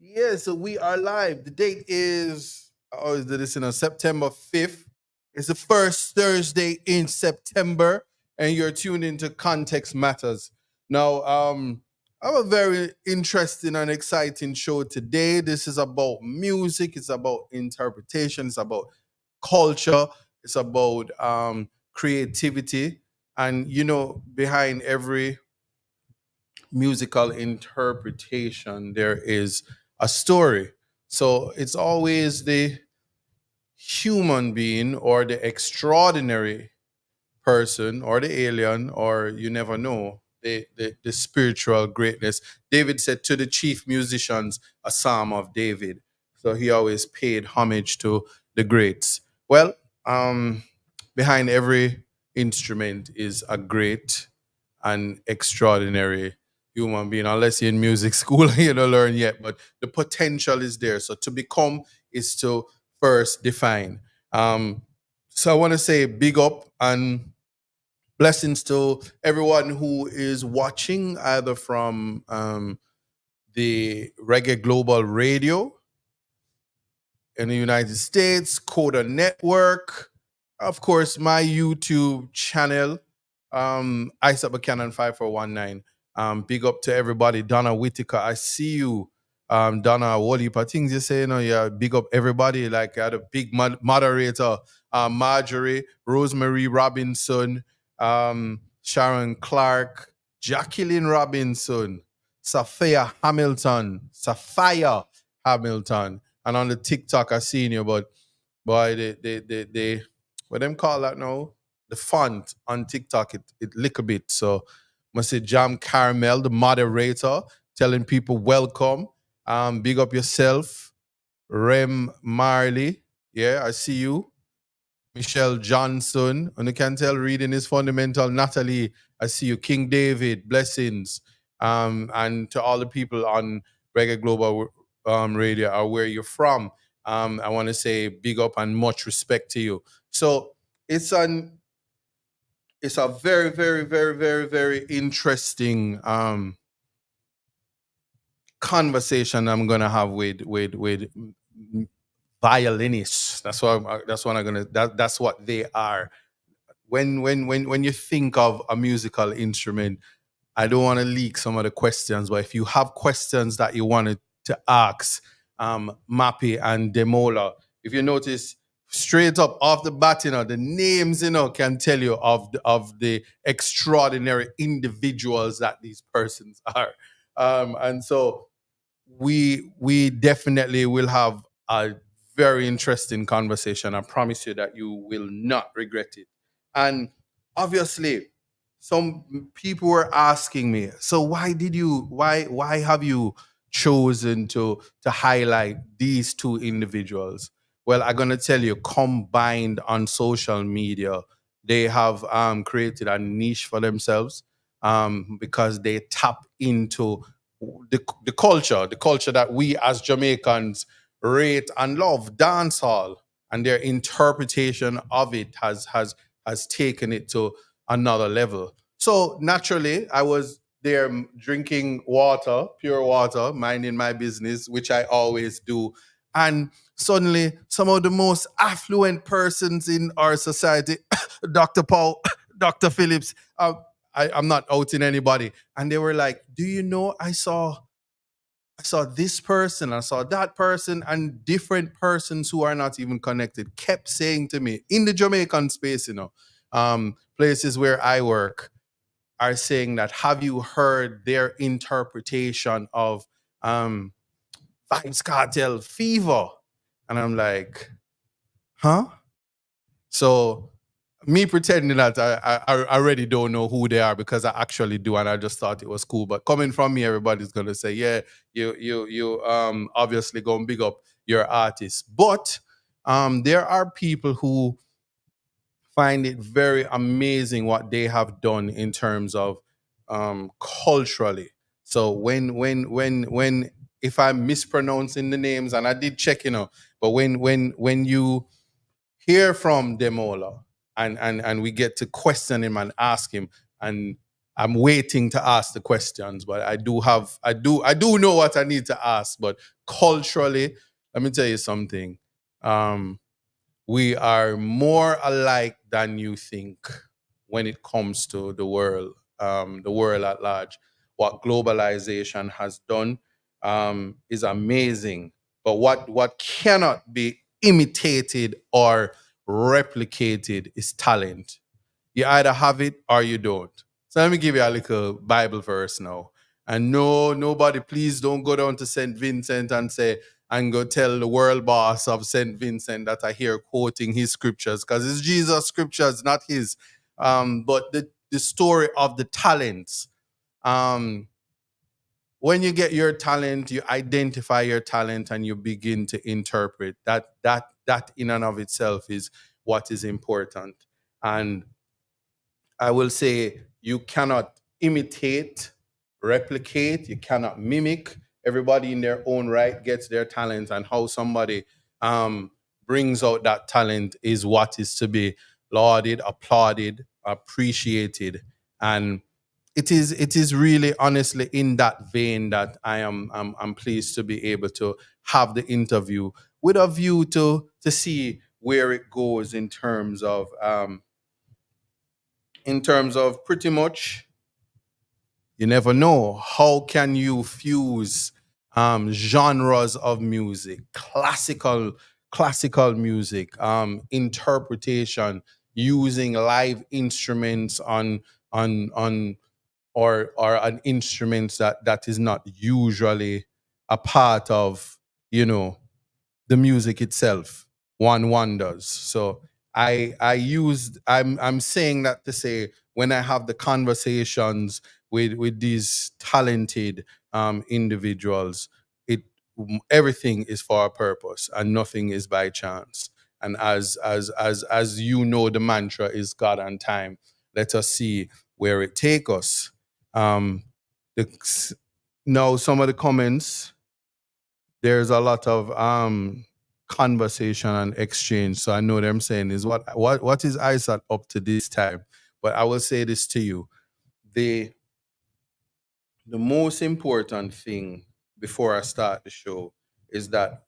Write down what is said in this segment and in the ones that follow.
Yeah, so we are live. The date is, I always do this, September 5th. It's the first Thursday in September, and you're tuned into Context Matters. Now, I have a very interesting and exciting show today. This is about music, it's about interpretation, it's about culture, it's about creativity. And, behind every musical interpretation, there is a story. So it's always the human being or the extraordinary person or the alien, or you never know, the spiritual greatness. David said to the chief musicians, a psalm of David. So he always paid homage to the greats. Well, behind every instrument is a great and extraordinary human being. Unless you're in music school, you don't learn yet, but the potential is there. So to become is to first define. So I want to say big up and blessings to everyone who is watching, either from the Reggae Global Radio in the United States, Coda Network, of course, my YouTube channel, Ice Up Buchanan 5419. Big up to everybody. Donna Whitaker, I see you. Donna, what heap of things you say, yeah, big up everybody. Like I had a big moderator, Marjorie, Rosemary Robinson, Sharon Clark, Jacqueline Robinson, Sophia Hamilton. And on the TikTok, I seen you, but boy, they what them call that now? The font on TikTok, it lick a bit. So must say Jam Caramel, the moderator, telling people welcome. Big up yourself. Rem Marley. Yeah, I see you. Michelle Johnson. And you can tell reading is fundamental. Natalie, I see you. King David, blessings. And to all the people on Reggae Global Radio or where you're from, I want to say big up and much respect to you. So it's a very, very, very, very, very interesting conversation I'm gonna have with violinists. That's what I'm gonna that's what they are. When you think of a musical instrument, I don't want to leak some of the questions, but if you have questions that you wanted to ask Mappy and Demola, if you notice straight up off the bat, the names, can tell you of the extraordinary individuals that these persons are. And so we definitely will have a very interesting conversation. I promise you that you will not regret it. And obviously, some people were asking me, so why have you chosen to highlight these two individuals? Well, I'm gonna tell you, combined on social media, they have created a niche for themselves, because they tap into the culture that we as Jamaicans rate and love, dancehall, and their interpretation of it has taken it to another level. So naturally, I was there drinking water, pure water, minding my business, which I always do. And suddenly, some of the most affluent persons in our society, Dr. Paul, Dr. Phillips, I'm not outing anybody, and they were like, "Do you know I saw this person, I saw that person, and different persons who are not even connected kept saying to me in the Jamaican space, places where I work are saying that, have you heard their interpretation of um, Vibes Cartel Fever? And I'm like, huh? So me pretending that I already don't know who they are because I actually do, and I just thought it was cool. But coming from me, everybody's gonna say, yeah, you obviously gonna big up your artist. But there are people who find it very amazing what they have done in terms of culturally. So when if I'm mispronouncing the names, and I did check, but when you hear from Demola, and we get to question him and ask him, and I'm waiting to ask the questions, but I do know what I need to ask. But culturally, let me tell you something. Um, we are more alike than you think when it comes to the world at large. What globalization has done is amazing, but what cannot be imitated or replicated is talent. You either have it or you don't. So let me give you a little Bible verse now. And no, nobody, please don't go down to St. Vincent and say, and go tell the world boss of St. Vincent that I hear quoting his scriptures, because it's Jesus' scriptures, not his. But the story of the talents. Um, when you get your talent, you identify your talent and you begin to interpret. That in and of itself is what is important. And I will say you cannot imitate, replicate, you cannot mimic. Everybody in their own right gets their talent, and how somebody brings out that talent is what is to be lauded, applauded, appreciated. And it is really honestly in that vein that I'm pleased to be able to have the interview with a view to see where it goes in terms of pretty much you never know how can you fuse genres of music, classical music, interpretation, using live instruments on or an instrument that is not usually a part of, you know, the music itself. One wonders. So I'm saying that to say when I have the conversations with these talented individuals, it everything is for a purpose and nothing is by chance. And as you know, the mantra is God and time. Let us see where it take us. Um, the, Now some of the comments, there's a lot of conversation and exchange. So I know what I'm saying is what is ISAT up to this time? But I will say this to you. The the most important thing before I start the show is that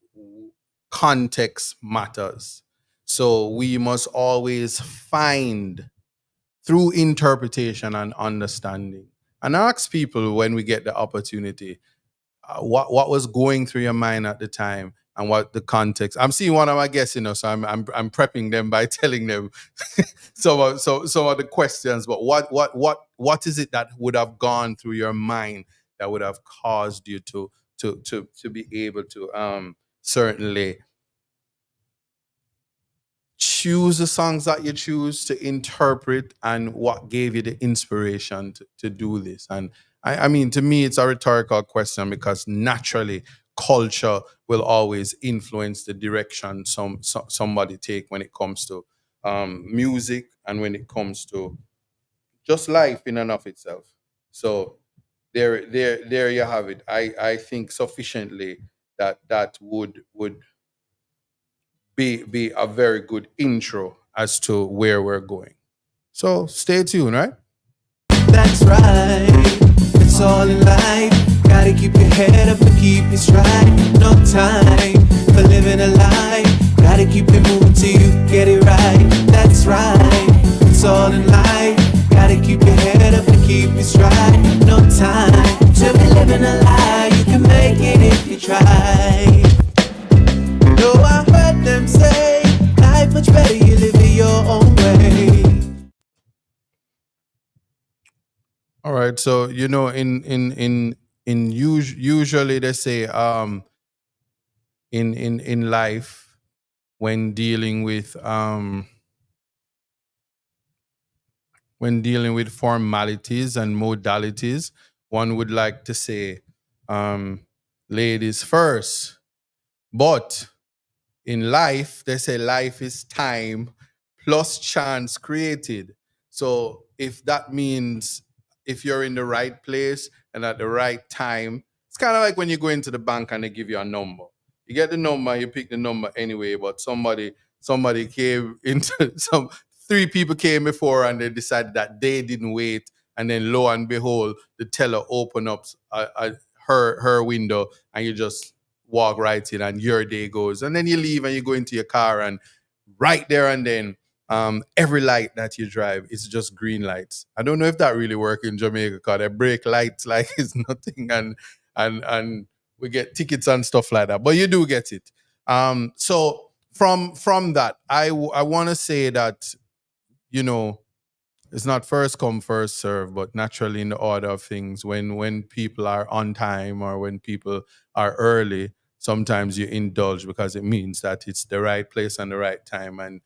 context matters. So we must always find through interpretation and understanding. And ask people when we get the opportunity, what was going through your mind at the time and what the context. I'm seeing one of my guests, so I'm prepping them by telling them some of the questions. But what is it that would have gone through your mind that would have caused you to be able to certainly choose the songs that you choose to interpret, and what gave you the inspiration to do this? And I mean, to me, it's a rhetorical question because naturally culture will always influence the direction somebody take when it comes to music and when it comes to just life in and of itself. So there you have it. I think sufficiently that would be a very good intro as to where we're going. So stay tuned, right? That's right, it's all in life. Gotta keep your head up and keep it straight. No time for living a lie. Gotta keep it moving till you get it right. That's right, it's all in life. Gotta keep your head up and keep it straight. No time to be living a lie. You can make it if you try. No, I heard them say life much better you live it your own way. All right. So usually they say in life when dealing with formalities and modalities, one would like to say um, ladies first. But in life, they say life is time plus chance created. So if that means if you're in the right place and at the right time, it's kind of like when you go into the bank and they give you a number. You get the number, you pick the number anyway, but somebody came into some three people came before and they decided that they didn't wait and then lo and behold, the teller open up her window, and you just walk right in, and your day goes. And then you leave and you go into your car, and right there and then, every light that you drive is just green lights. I don't know if that really work in Jamaica, because they break lights like it's nothing, and we get tickets and stuff like that. But you do get it. So from that, I want to say that, you know, it's not first come first serve, but naturally in the order of things, when people are on time or when people are early, sometimes you indulge because it means that it's the right place and the right time, and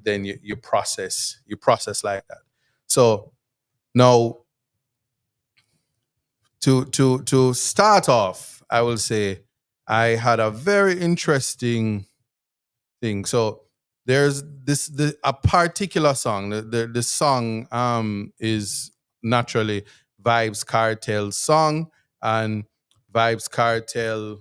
then you process like that. So now, to start off, I will say I had a very interesting thing. So there's a particular song. The song is naturally Vibes Cartel's song, and Vibes Cartel,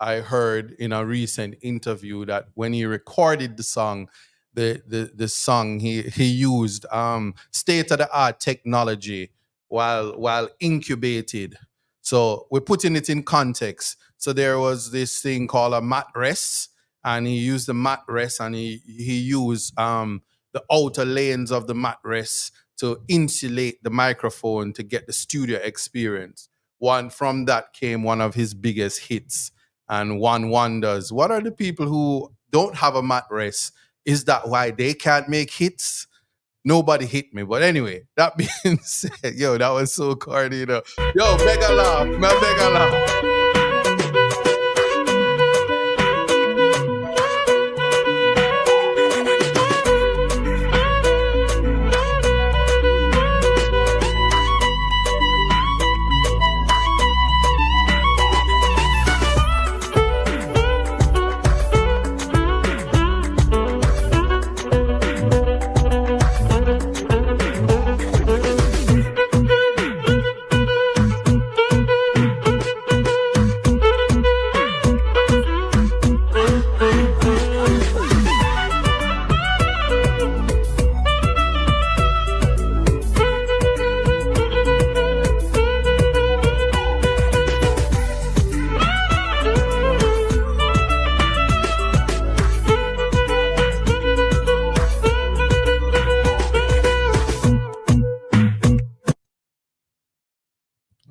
I heard in a recent interview that when he recorded the song, the song, he used state of the art technology while incubated. So we're putting it in context. So there was this thing called a mat rest, and he used the mat rest, and he used the outer lanes of the mat rest to insulate the microphone to get the studio experience. One from that came one of his biggest hits, and one wonders, what are the people who don't have a mat rest? Is that why they can't make hits? Nobody hit me. But anyway, that being said, yo, that was so corny, you know. Yo, mega laugh, mega laugh.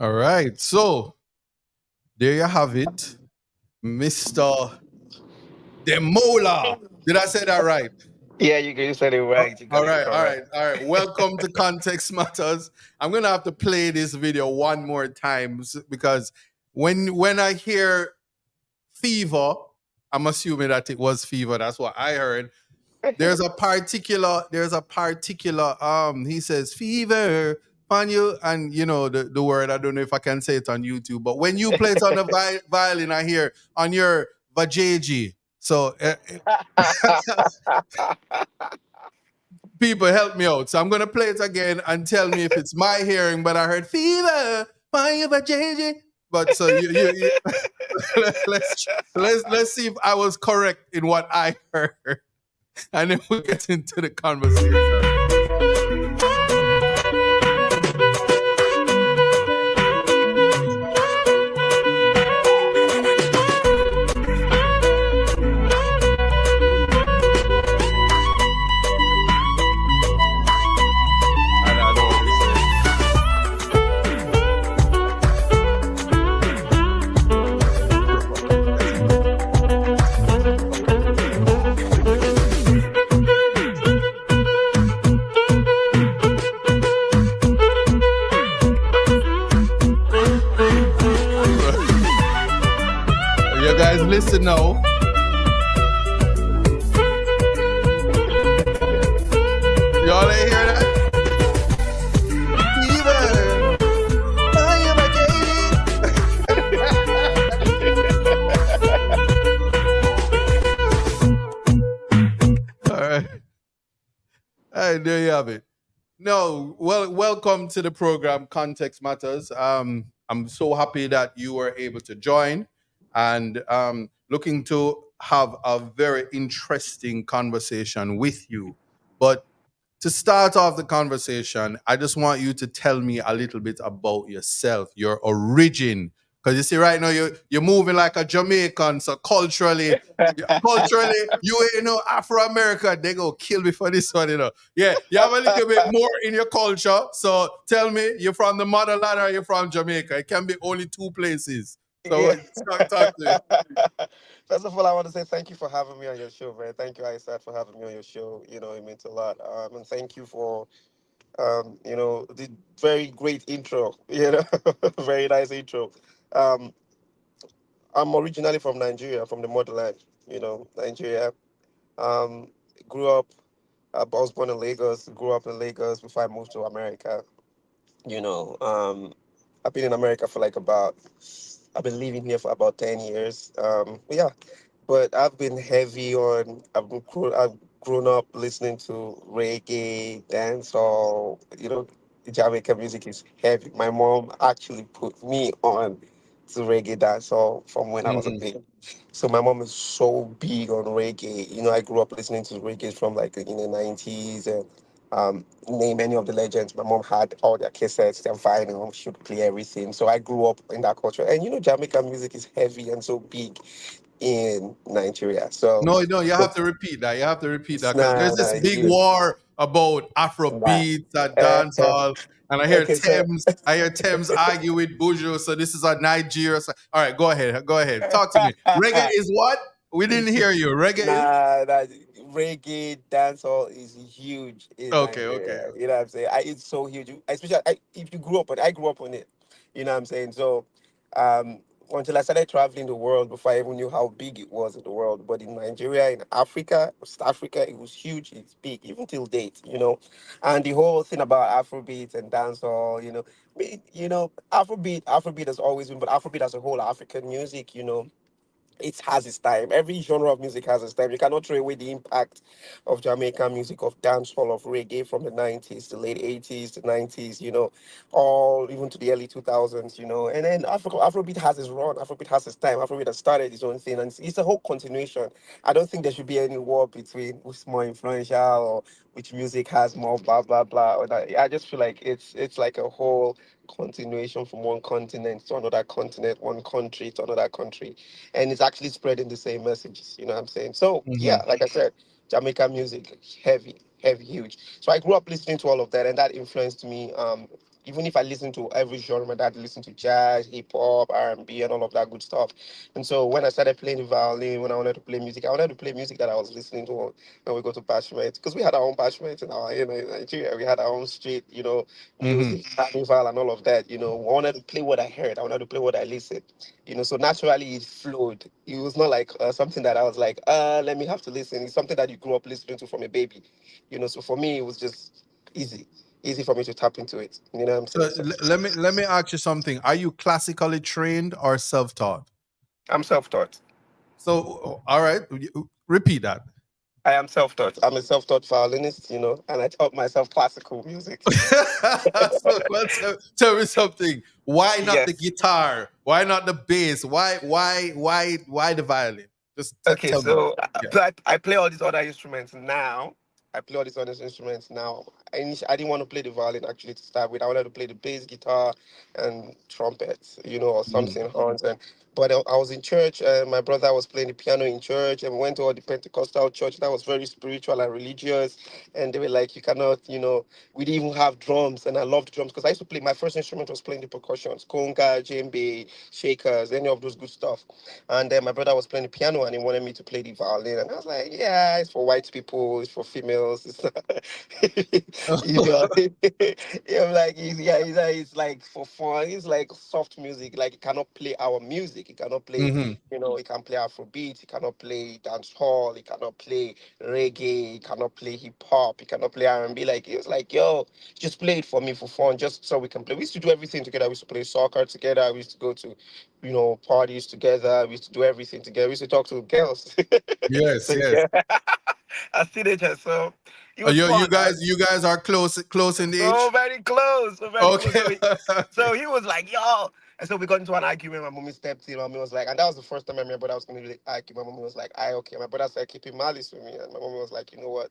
All right, so there you have it, Mr. Demola. Did I say that right? Yeah, you said it right. You All got it right, all right, correct. all right. Welcome to Context Matters. I'm gonna have to play this video one more time because when I hear fever, I'm assuming that it was fever. That's what I heard. There's a particular he says fever on you, and you know the word, I don't know if I can say it on YouTube, but when you play it on the violin, I hear on your vajayjee. So people help me out. So I'm gonna play it again and tell me if it's my hearing, but I heard fever on your vajayjee. But so you let's see if I was correct in what I heard, and then we'll get into the conversation. I know what you're saying. You guys listen now. Y'all ain't hear that? All right. All right, there you have it. No, well, welcome to the program Context Matters. I'm so happy that you were able to join, and looking to have a very interesting conversation with you. But to start off the conversation, I just want you to tell me a little bit about yourself, your origin. Because you see, right now you're moving like a Jamaican, so culturally, you ain't no Afro American. They go kill me for this one, you know. Yeah, you have a little bit more in your culture. So tell me, you're from the motherland or you're from Jamaica? It can be only two places. So Yeah. talk to me. First of all, I want to say thank you for having me on your show, man. Thank you, Isaac, for having me on your show. It means a lot. And thank you for, the very great intro. Very nice intro. Um, I'm originally from Nigeria, from the motherland. Nigeria. Um, grew up. I was born in Lagos. Grew up in Lagos before I moved to America. You know, um, I've been in America for like about. I've been living here for about 10 years. Yeah, but I've grown up listening to reggae, dancehall. Jamaican music is heavy. My mom actually put me on to reggae dancehall from when I was a Mhm. baby. So my mom is so big on reggae. I grew up listening to reggae from like in the 90s and name any of the legends. My mom had all their cassettes, their vinyl, she would play everything. So I grew up in that culture. And Jamaican music is heavy and so big in Nigeria. So No, no, you have to repeat that. You have to repeat it's that because there's nah, this big you, war about Afro nah. beats at Uh, uh, dancehall, and okay, so I hear Thames argue with Buju. So this is a Nigeria. All right, go ahead, talk to me. Reggae is what? We didn't hear you. Reggae is that reggae dancehall is huge in okay, okay. Nigeria. You know what I'm saying? It's so huge. Especially if you grew up on, I grew up on it. You know what I'm saying? So, um, until I started traveling the world before I even knew how big it was in the world. But in Nigeria, in Africa, West Africa, it was huge. It's big, even till date. And the whole thing about Afrobeat and dancehall. Afrobeat has always been, but Afrobeat as a whole, African music. It has its time. Every genre of music has its time. You cannot throw away the impact of Jamaican music, of dancehall, of reggae from the 90s, the late 80s, the 90s, all even to the early 2000s, And then Afrobeat has its run. Afrobeat has its time. Afrobeat has started its own thing. And it's a whole continuation. I don't think there should be any war between who's more influential or which music has more blah, blah, blah. Or that. I just feel like it's like a whole continuation from one continent to another continent, one country to another country, and it's actually spreading the same messages. You know what I'm saying? So Hmm. yeah, like I said, Jamaican music, heavy, heavy, huge. So I grew up listening to all of that, and that influenced me. Even if I listen to every genre, my dad listened to jazz, hip hop, R&B, and all of that good stuff. And so when I started playing the violin, when I wanted to play music, I wanted to play music that I was listening to when we go to bashment, because we had our own bashment in Nigeria. We had our own street, Hmm. music, carnival, and all of that. I wanted to play what I heard. I wanted to play what I listened. So naturally it flowed. It was not like something that I was like, let me have to listen. It's something that you grew up listening to from a baby. So for me, it was just easy, easy for me to tap into it. You know what I'm So saying? So let me ask you something. Are you classically trained or self-taught? I'm self-taught. So all right, repeat that. I am self-taught. I'm a self-taught violinist, and I taught myself classical music. So, well, tell me something. Why not the Yes. guitar? Why not the bass? Why the violin? Just Okay, tell me. so Yeah. I play all these other instruments now. I play all these other instruments now. I didn't want to play the violin actually to start with. I wanted to play the bass guitar and trumpet, or Mhm. something horns. But I was in church. And my brother was playing the piano in church, and we went to all the Pentecostal church that was very spiritual and religious. And they were like, you cannot, we didn't even have drums, and I loved drums because I used to play. My first instrument was playing the percussions, conga, djembe, shakers, any of those good stuff. And then my brother was playing the piano and he wanted me to play the violin. And I was like, yeah, it's for white people, it's for females. It's you know, I'm like, it's like for fun. It's like soft music. Like, he cannot play our music. He cannot play, Hmm. he can play Afrobeat. He cannot play dance hall. He cannot play reggae. He cannot play hip hop. He cannot play R&B. Like, he was like, yo, just play it for me for fun, just so we can play. We used to do everything together. We used to play soccer together. We used to go to parties together. We used to do everything together. We used to talk to girls. Yes, So yes. yeah, as teenagers. So it was You fun, man. guys are close in So age. very close, so very close. Okay. So he was like, "Yo," and so we got into an argument. My mommy stepped in. My mommy was like, and that was the first time I remember I was going to really argue. My mommy was like, "I okay." My brother started keeping malice with me, and my mommy was like, "You know what?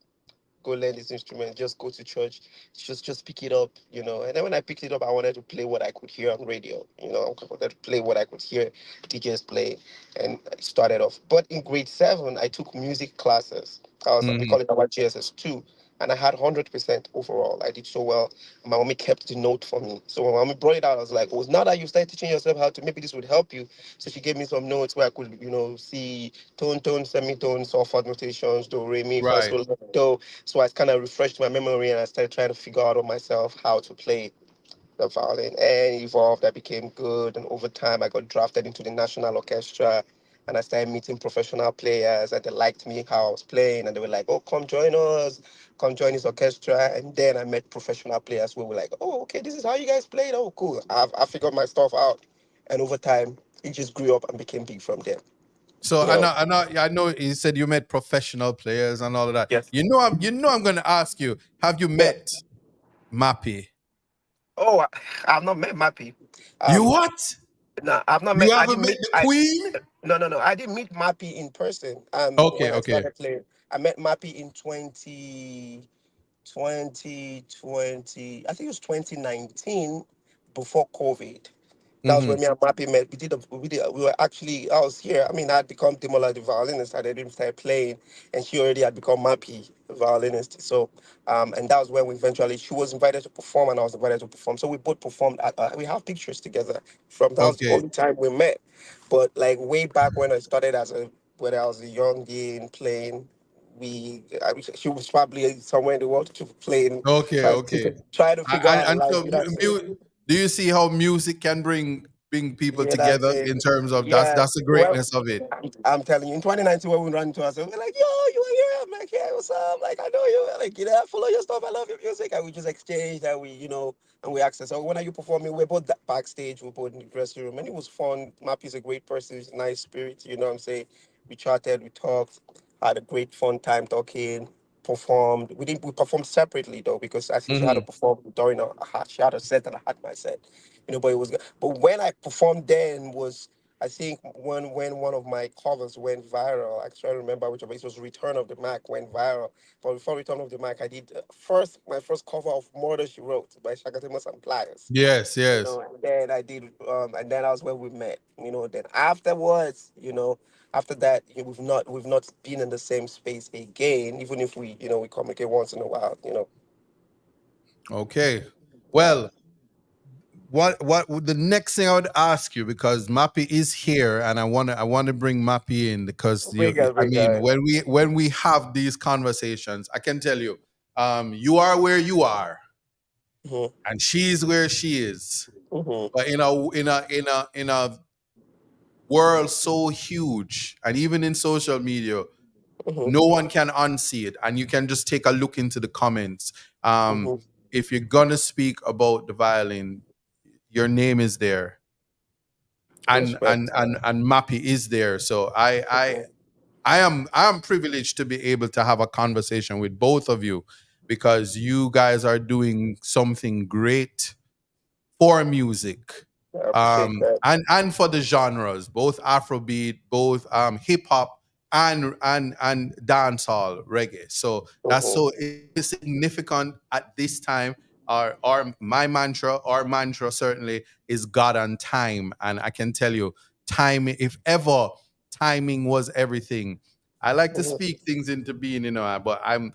go learn this instrument, just go to church, just pick it up, And then when I picked it up, I wanted to play what I could hear on radio, I wanted to play what I could hear DJs play, and I started off. But in grade seven, I took music classes. We Mhm. call it our GSS 2, and I had 100% overall. I did so well. My mommy kept the note for me. So when my mommy brought it out, I was like, "Oh, now that you started teaching yourself how to, maybe this would help you." So she gave me some notes where I could, see tone, semitone, sulfur notations, do, re, mi, fa, Right. sol, la, do. So I kind of refreshed my memory, and I started trying to figure out on myself how to play the violin, and evolved. I became good, and over time, I got drafted into the national orchestra, and I started meeting professional players, and they liked me how I was playing, and they were like, "Oh, come join us, come join this orchestra." And then I met professional players who were like, "Oh, okay, this is how you guys played. Oh, cool. I figured my stuff out," and over time, it just grew up and became big from there. So You know. I know. You said you met professional players and all of that. Yes. I'm going to ask you. Have you Yeah. met Mappy? Oh, I've not met Mappy. You Um, what? no, I've not You met. I haven't didn't met meet. the Queen? No. I didn't meet Mappy in person. Okay, When I okay. started playing, I met Mappy in 2020. I think it was 2019, before COVID. That was Hmm. when me and Mappy met. We were actually, I was here. I mean, I had become Demola the violinist. I didn't start playing, and she already had become Mappy the violinist. So, and that was when we eventually, she was invited to perform, and I was invited to perform. So we both performed. We have pictures together from, that was the Okay. only time we met. But like way back when I started when I was a young Dean playing, she was probably somewhere in the world to playing, Okay, okay. try to figure out And life. so, do you see how music can bring people Yeah, that's together it. in terms of Yeah. that's the Well, greatness of it? I'm telling you, in 2019, when we ran into ourselves, we're like, "Yo, you are here?" I'm like, "Yeah, what's up?" Like, "I know you." Like, I follow your stuff. I love your music. And we just exchanged, and we access. So when are you performing? We're both backstage. We're both in the dressing room, and it was fun. Mappy's a great person. He's a nice spirit. You know what I'm saying? We chatted, we talked, had a great fun time talking. Performed. We performed separately though, because I think she had to Hmm. perform during she had a set and I had my set. But it was good. But when I performed then was, I think, when one of my covers went viral. I try to remember which of it was. Return of the Mac went viral. But before Return of the Mac, I did my first cover of Murder She Wrote by Shakatemus and Pliers. Yes, yes. And then I did, and then that was where we met. Then afterwards, after that, we've not been in the same space again. Even if we communicate once in a while. Okay. Yeah. Well, the next thing I would ask you, because Mappy is here and I want to bring Mappy in because I Big mean guy. when we have these conversations, I can tell you, you are where you are Mhm. and she's where she is. Mhm. But in a world so huge, and even in social media, Mhm. no one can unsee it, and you can just take a look into the comments. um Mhm. if you're gonna speak about the violin, your name is there, and and Respect. and and Mappy is there. So Mhm. I am privileged to be able to have a conversation with both of you, because you guys are doing something great for music, I appreciate that. and for the genres, both Afrobeat, both hip hop, and dancehall reggae. So that's Mhm. so it's significant at this time. Our mantra certainly is God and time, and I can tell you, time, if ever timing was everything. I like to Mhm. speak things into being, but I'm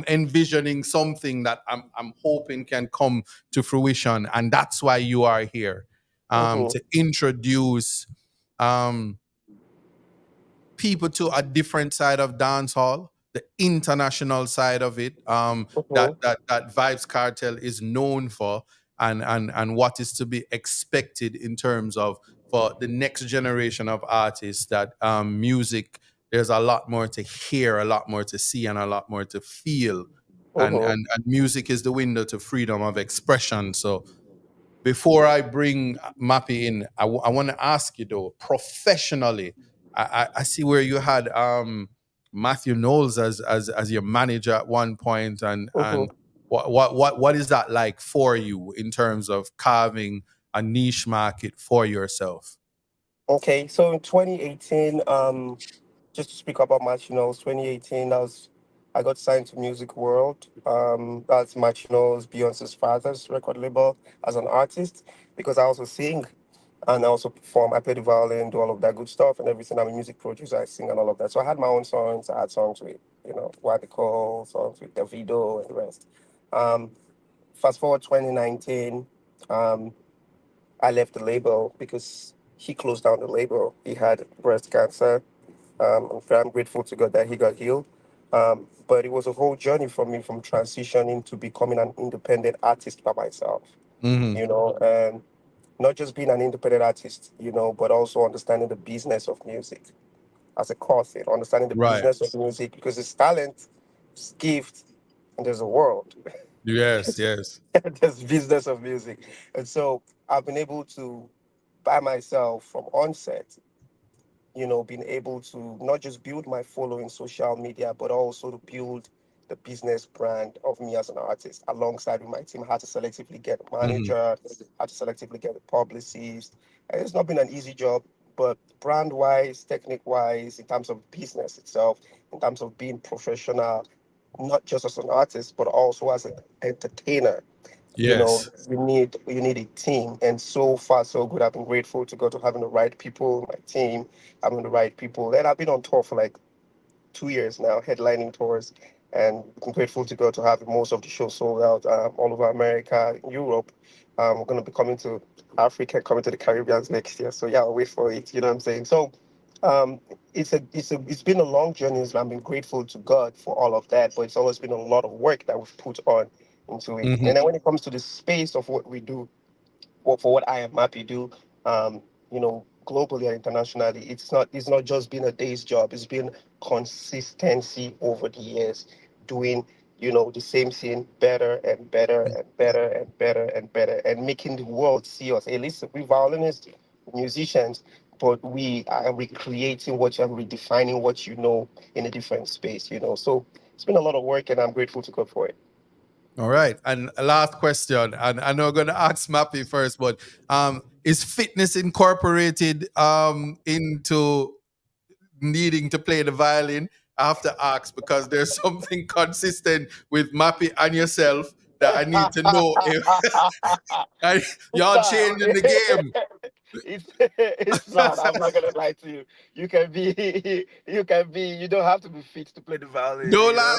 envisioning something that I'm hoping can come to fruition, and that's why you are here, Mhm. to introduce um, people to a different side of dancehall, the international side of it, that Mhm. that Vibes Cartel is known for, and what is to be expected in terms of for the next generation of artists. That music, there's a lot more to hear, a lot more to see, and a lot more to feel, and Mhm. and music is the window to freedom of expression. So before I bring Mappy in, I want to ask you though, professionally, I see where you had Matthew Knowles as your manager at one point, and Mhm. what is that like for you in terms of carving a niche market for yourself? Okay, so in 2018, just to speak about March, 2018, that was I got signed to Music World. That's Machino's Beyonce's father's record label as an artist because I also sing and I also perform. I play the violin, do all of that good stuff and everything. I'm a music producer. I sing and all of that. So I had my own songs. I had songs with, Wadico, songs with Davido and the rest. Um, Fast forward 2019, um, I left the label because he closed down the label. He had breast cancer. I'm grateful to God that he got healed. But it was a whole journey for me from transitioning to becoming an independent artist by myself, Hmm. and not just being an independent artist, but also understanding the business of music as a core thing, understanding the Right. business of music because it's talent, it's gift, and there's a world. Yes, yes. There's business of music. And so I've been able to, by myself from onset, being able to not just build my following social media, but also to build the business brand of me as an artist alongside with my team. How to selectively get a Hmm. manager, how to selectively get a publicist. And it's not been an easy job, but brand wise, technique wise, in terms of business itself, in terms of being professional, not just as an artist, but also as an entertainer. Yes. You need a team, and so far so good. I've been grateful to God to having the right people, my team, having the right people. And I've been on tour for like 2 years now, headlining tours, and I'm grateful to God to have most of the shows sold out all over America, Europe. We're going to be coming to Africa, coming to the Caribbean next year. So yeah, I'll wait for it. You know what I'm saying? So um, it's been a long journey. And I've been grateful to God for all of that, but it's always been a lot of work that we've put on into it. Hmm. And then when it comes to the space of what we do, for what I am Mappy do, globally and internationally, it's not just been a day's job. It's been consistency over the years, doing the same thing better and better and better and better and better, and making the world see us. At least we violinists, musicians, but we are recreating what you are redefining what in a different space. So it's been a lot of work, and I'm grateful to God for it. All right. And a last question, and I know I'm going to ask Mappy first, but is fitness incorporated into needing to play the violin? I have to ask because there's something consistent with Mappy and yourself that I need to know if y'all Nah, changing the game. it's not. I'm not gonna lie to you. You don't have to be fit to play the violin, No lie.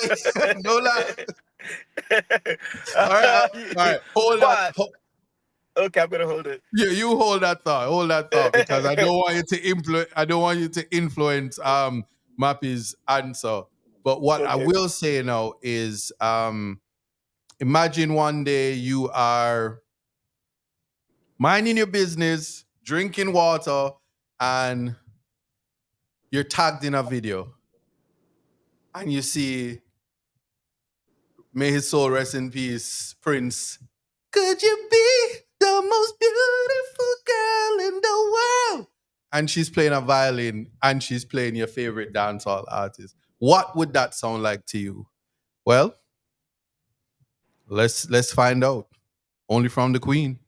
No lie. All right. All right. Hold that. But okay, I'm gonna hold it. You hold that thought. Hold that thought because I don't want you to influence. I don't want you to influence Mappy's answer. But what I Okay. will say now is imagine one day you are minding your business, drinking water, and you're tagged in a video, and you see, may his soul rest in peace, Prince. Could you be the most beautiful girl in the world? And she's playing a violin and she's playing your favorite dancehall artist. What would that sound like to you? Well, let's find out. Only from the Queen.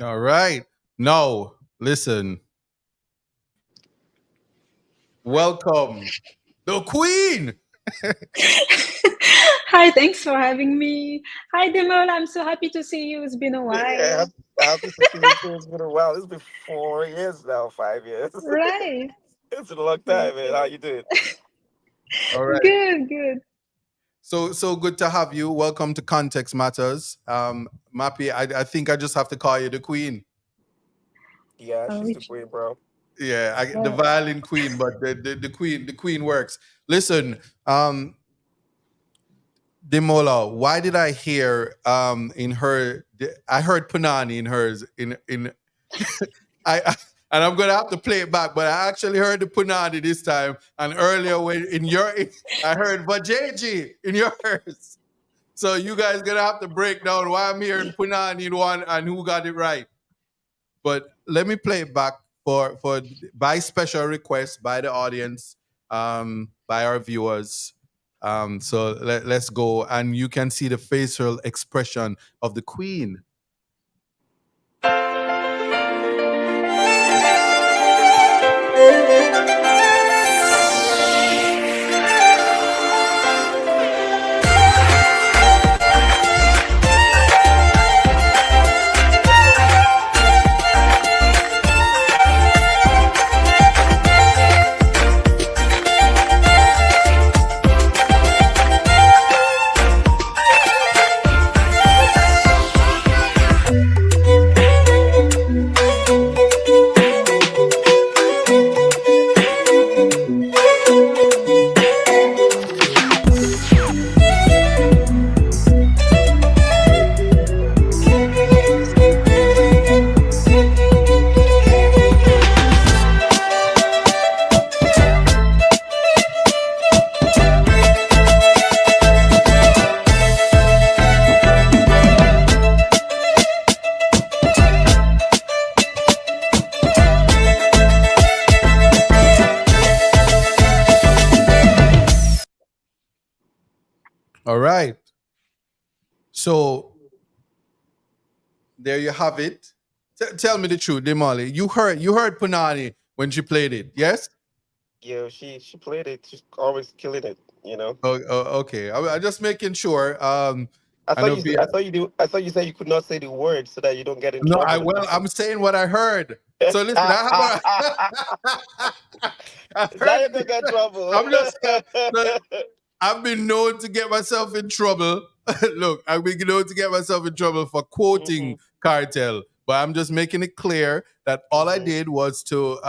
All right. Now, listen. Welcome, the Queen. Hi, thanks for having me. Hi, Demola. I'm so happy to see you. It's been a Yeah, while. Happy to see you too. It's been a while. It's been 4 years now, 5 years. Right. It's been a long time, man. How you doing? All right. Good, good. So good to have you. Welcome to Context Matters. Mappy, I think I just have to call you the queen. Yeah, she's the Which, queen, bro. Yeah, the well, violin queen, but the queen works. Listen, Demola, why did I hear in her? I heard Punani in hers in I and I'm gonna have to play it back, but I actually heard the Punani this time, and earlier when in your I heard Vajeji in yours. So you guys gonna have to break down why I'm hearing Punani in one and who got it right. But let me play it back for by special request by the audience, by our viewers. So let's go, and you can see the facial expression of the queen. All right. So there you have it. Tell me the truth, Demali. You heard Punani when she played it, yes? Yeah, she played it. She's always killing it. Okay. I just making sure. I I thought know. you I thought you do I thought you said you could not say the word so that you don't get in No, trouble in music. I'm saying what I heard. So listen, I have I Now heard. you're gonna get trouble. I'm just. Look, I've been known to get myself in trouble. Look, I've been known to get myself in trouble for Hmm. quoting Cartel, but I'm just making it clear that all I Hmm. did was to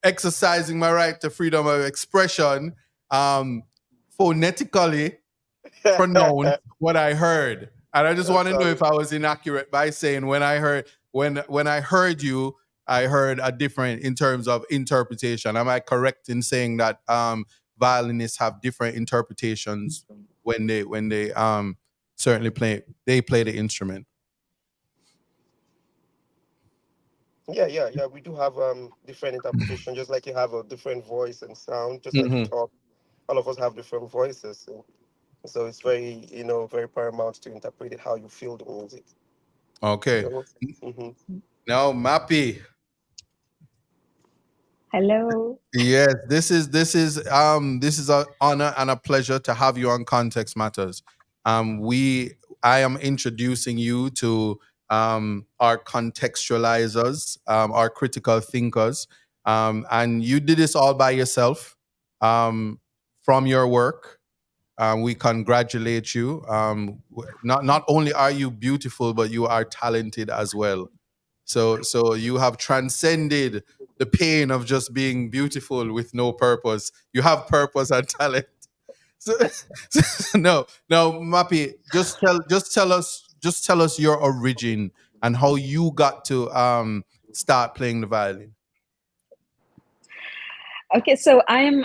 exercising my right to freedom of expression, um, phonetically pronounce what I heard. And I just want That's to know all. if I was inaccurate by saying when I heard you, I heard a different in terms of interpretation. Am I correct in saying that violinists have different interpretations when they certainly play the instrument? Yeah. We do have different interpretation, just like you have a different voice and sound, just like you Hmm. talk. All of us have different voices, so it's very very paramount to interpret it how you feel the music. Okay. You know? Hmm. Now, Mappy. hello. Yes, this is an honor and a pleasure to have you on Context Matters. We I am introducing you to our contextualizers, our critical thinkers, and you did this all by yourself from your work. We congratulate you. Not only are you beautiful, but you are talented as well. So you have transcended the pain of just being beautiful with no purpose. You have purpose and talent. So, no, Mappy, just tell us your origin and how you got to start playing the violin. Okay, so I am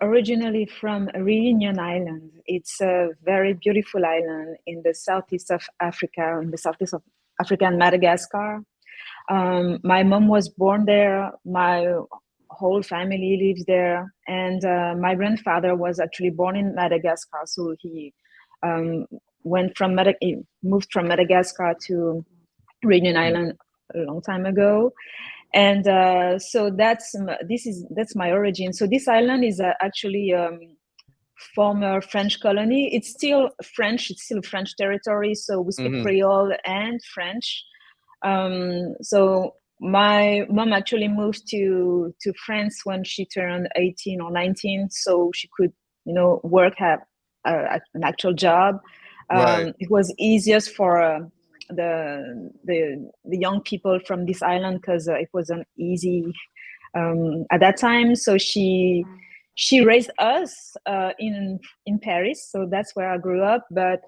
originally from Reunion Island. It's a very beautiful island in the southeast of Africa, in the southeast of Africa and Madagascar. My mom was born there. My whole family lives there, and my grandfather was actually born in Madagascar. So he um, he moved from Madagascar to Reunion Island a long time ago, and so that's my origin. So this island is actually former French colony. It's still French. It's still French territory. So we speak Creole and French. So my mom actually moved to France when she turned 18 or 19, so she could, work, have an actual job. Right. It was easiest for the young people from this island because it wasn't easy at that time. So she raised us in Paris. So that's where I grew up. But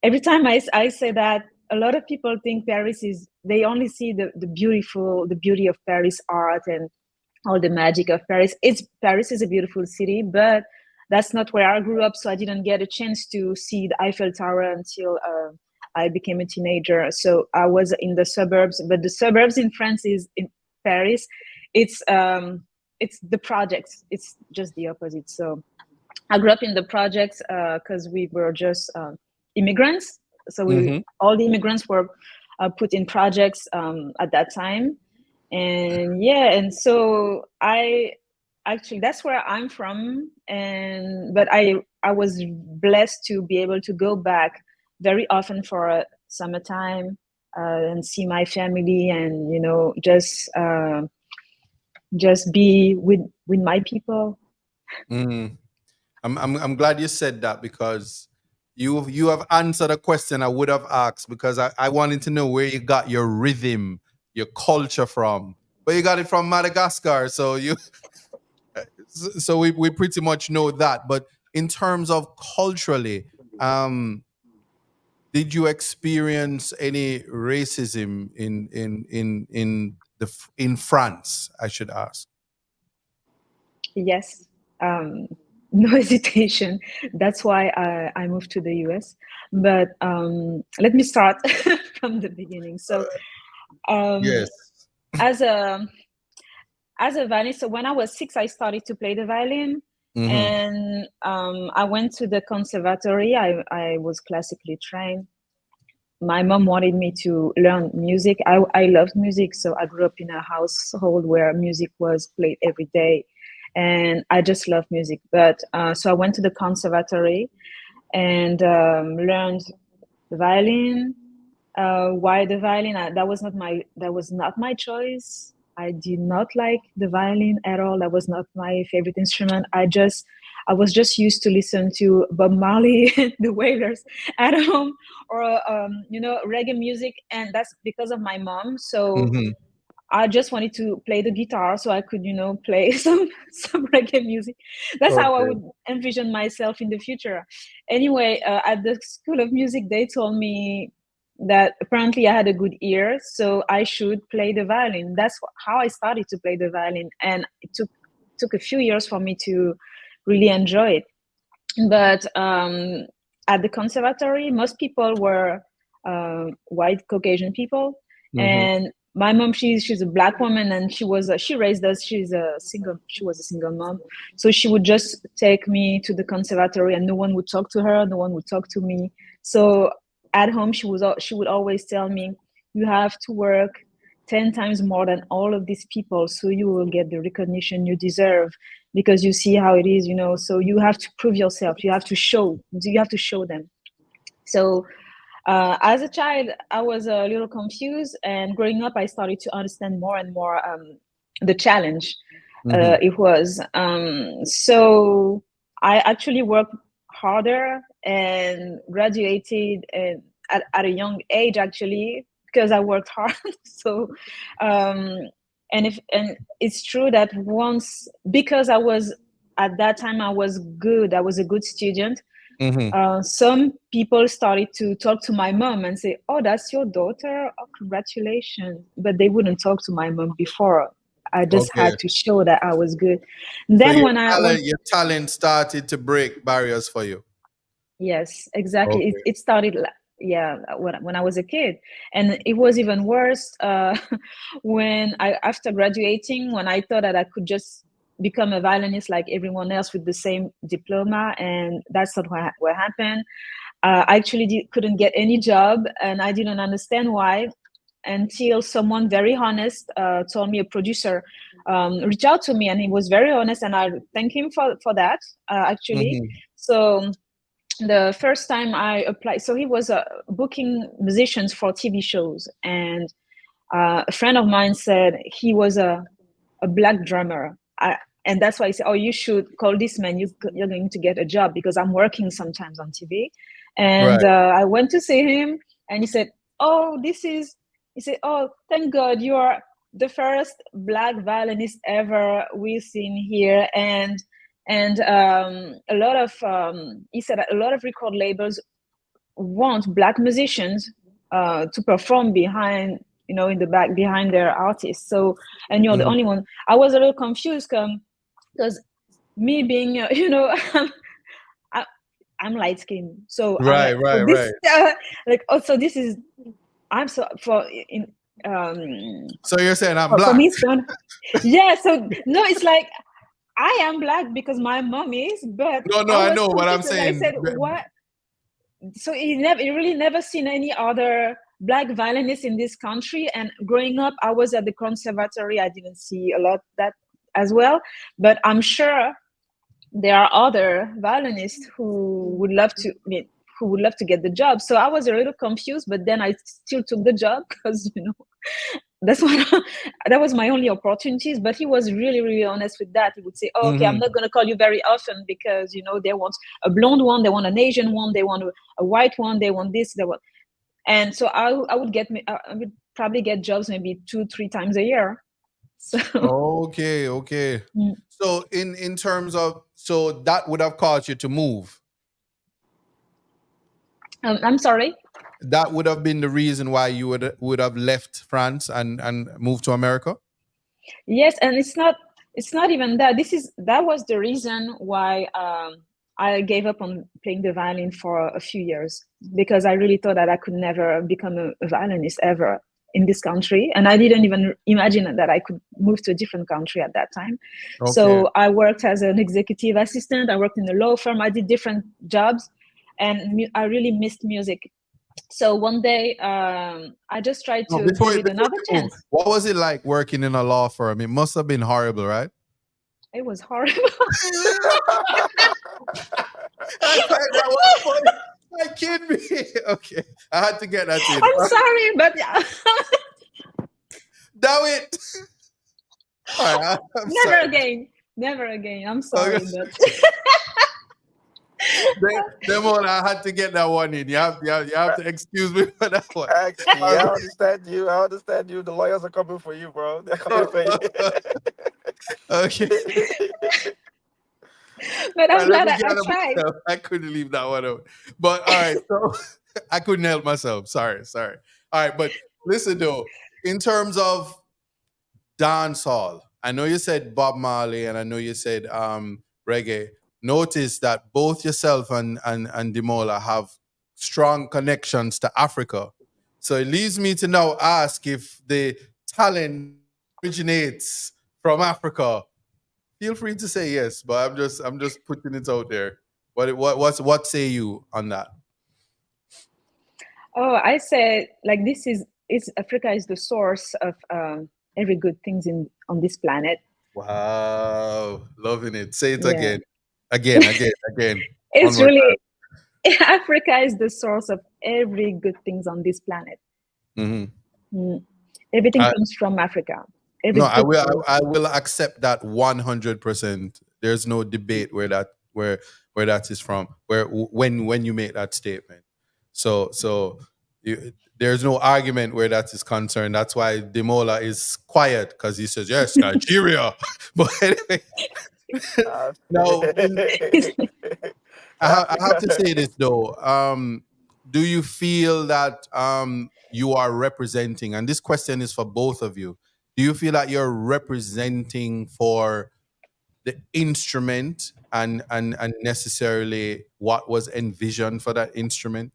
every time I say that, a lot of people think Paris they only see the beauty of Paris art and all the magic of Paris. Paris is a beautiful city, but that's not where I grew up. So I didn't get a chance to see the Eiffel Tower until I became a teenager. So I was in the suburbs, but the suburbs in France is in Paris. It's the projects. It's just the opposite. So I grew up in the projects because we were just immigrants. So all the immigrants were put in projects at that time. And so that's where I'm from. But I was blessed to be able to go back very often for a summertime and see my family and, just be with my people. I'm glad you said that, because you have answered a question I would have asked, because I wanted to know where you got your rhythm, your culture from. But you got it from Madagascar, so we pretty much know that. But in terms of culturally, did you experience any racism in France, I should ask? Yes. No hesitation. That's why I moved to the US. But let me start from the beginning. So yes. As a violinist, so when I was 6, I started to play the violin. And I went to the conservatory. I was classically trained. My mom wanted me to learn music. I loved music, so I grew up in a household where music was played every day. And I just love music. But so I went to the conservatory and learned the violin. Why the violin? That was not my choice. I did not like the violin at all. That was not my favorite instrument. I was just used to listen to Bob Marley, the Wailers at home, or reggae music, and that's because of my mom. So I just wanted to play the guitar so I could, play some reggae music. That's how I would envision myself in the future. Anyway, at the School of Music, they told me that apparently I had a good ear, so I should play the violin. That's how I started to play the violin, and it took a few years for me to really enjoy it. But at the conservatory, most people were white Caucasian people, and my mom, she's a Black woman, and she raised us. She was a single mom, so she would just take me to the conservatory, and no one would talk to her, no one would talk to me. So at home, she would always tell me, you have to work 10 times more than all of these people, so you will get the recognition you deserve, because you see how it is, so you have to prove yourself. You have to show them. So as a child, I was a little confused, and growing up, I started to understand more and more the challenge it was. So I actually worked harder and graduated at a young age, actually, because I worked hard. So and it's true that because at that time I was good, I was a good student. Some people started to talk to my mom and say, "Oh, that's your daughter? Oh, congratulations!" But they wouldn't talk to my mom before. I just had to show that I was good. Then so your talent started to break barriers for you. Yes, exactly. It started, when I was a kid, and it was even worse when after graduating, when I thought that I could just become a violinist like everyone else with the same diploma, and that's not what happened. I actually couldn't get any job, and I didn't understand why. until someone very honest told me, a producer reached out to me, and he was very honest, and I thank him for that, actually. Mm-hmm. So the first time I applied, so he was booking musicians for TV shows, and a friend of mine said he was a black drummer. And that's why I said, oh, you should call this man. You're going to get a job, because I'm working sometimes on TV. And Right. I went to see him, and he said, oh, he said, oh, thank God you are the first black violinist ever we've seen here. And a lot of, he said a lot of record labels want black musicians to perform behind, in the back behind their artists. So, and you're the Mm-hmm. only one. I was a little confused because me being, I'm light skinned. So Right, for right, this, right. like, also this is, I'm so So you're saying I'm for black? me, yeah. So no, it's like I am black because my mom is, but No, I I was know what I'm confused, and I saying. said, what? So you really never seen any other black violinists in this country. And growing up, I was at the conservatory. I didn't see a lot that as well, but I'm sure there are other violinists who would love to, who would love to get the job. So I was a little confused, but then I still took the job because that's what that was my only opportunities. But he was really, really honest with that. He would say, oh, okay, I'm Mm-hmm. not going to call you very often because they want a blonde one, they want an Asian one, they want a white one, they want this, they want. And so I would probably get jobs maybe 2-3 times a year. So Okay, okay. So in terms of, so that would have caused you to move. I'm sorry. That would have been the reason why you would have left France and moved to America. Yes, and it's not even that. That was the reason why I gave up on playing the violin for a few years, because I really thought that I could never become a violinist ever in this country, and I didn't even imagine that I could move to a different country at that time. Okay. So I worked as an executive assistant. I worked in a law firm. I did different jobs, and I really missed music. So one day, I just tried No, to give it another you move, chance. what was it like working in a law firm? It must have been horrible, right? It was horrible. I find that one funny. I kid me. Okay, I had to get that in. I'm sorry, but yeah. Damn it. All right, I'm Never sorry. again. Never again. I'm sorry, but Demola, I had to get that one in. You have to excuse me for that one. Actually, I understand you. I understand you. The lawyers are coming for you, bro. They're coming for you. Okay. but I'm All right, let glad me I gather tried. myself. I couldn't leave that one out. But all right, so I couldn't help myself. Sorry. All right, but listen though, in terms of dancehall, I know you said Bob Marley and I know you said reggae. Notice that both yourself and Demola have strong connections to Africa. So it leads me to now ask if the talent originates from Africa. Feel free to say yes, but I'm just putting it out there. What say you on that? Oh, I said like it's Africa is the source of every good things on this planet. Wow, loving it. Say it Yeah. again. One It's more really Africa is the source of every good things on this planet. time. Everything I, comes from Africa. no, Every I good will. thing. I will accept that 100%. There's no debate where that is from. When you make that statement, so there's no argument where that is concerned. That's why Demola is quiet because he says yes, Nigeria. But anyway, now I have to say this though. Do you feel that you are representing? And this question is for both of you. Do you feel that you're representing for the instrument and necessarily what was envisioned for that instrument?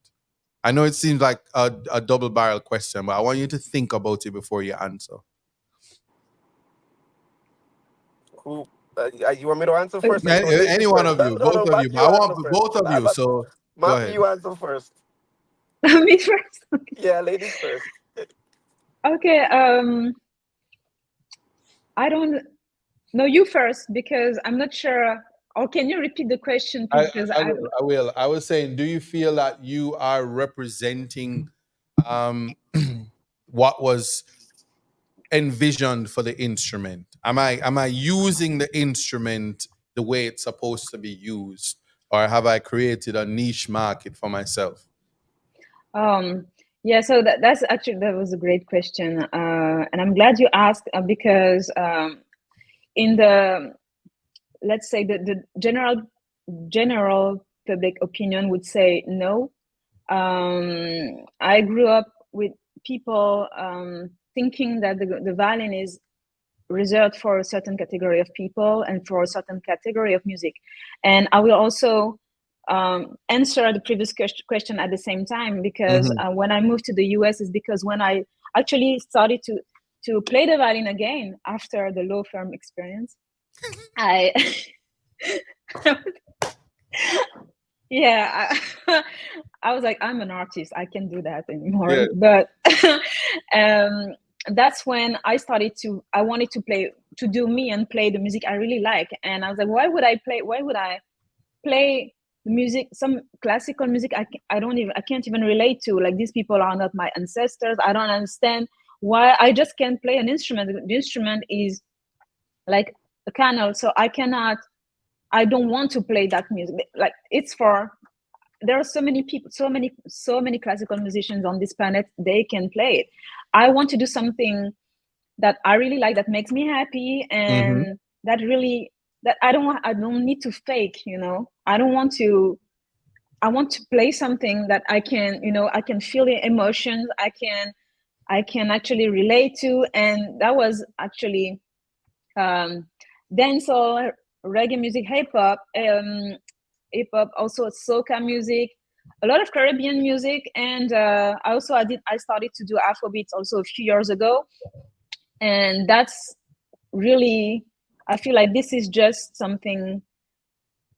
I know it seems like a double barrel question, but I want you to think about it before you answer. Who? You want me to answer first, or you want Any ladies one first? of you, No, both no, of you. Mappy, But I you answer want first. both of you. So go Mappy, ahead. you answer first. Me first. Yeah, ladies first. Okay. I don't know you first because I'm not sure. Or can you repeat the question, please? Because I I. will. I will. I was saying, do you feel that you are representing um, what was envisioned for the instrument? Am I using the instrument the way it's supposed to be used, or have I created a niche market for myself? Um, yeah, so that's actually that was a great question, and I'm glad you asked because in the let's say the general public opinion would say no. I grew up with people thinking that the violin is reserved for a certain category of people and for a certain category of music. And I will also answer the previous question at the same time because Mm-hmm. when I moved to the US is because when I actually started to play the violin again after the law firm experience, I yeah, I was like, I'm an artist. I can't do that anymore. Yeah. But um, that's when I started to. I wanted to play, to do me and play the music I really like. And I was like, why would I play? Why would I play music? Some classical music I don't even. I can't even relate to. Like these people are not my ancestors. I don't understand why I just can't play an instrument. The instrument is like a canal, so I cannot. I don't want to play that music. Like it's for there are so many people, so many classical musicians on this planet. They can play it. I want to do something that I really like, that makes me happy, Mm-hmm. and that really that I don't need to fake. I don't want to. I want to play something that I can, I can feel the emotions. I can actually relate to, and that was actually um, dancehall, reggae music, hip hop, also soca music, a lot of Caribbean music, and I started to do Afrobeats also a few years ago, and that's really I feel like this is just something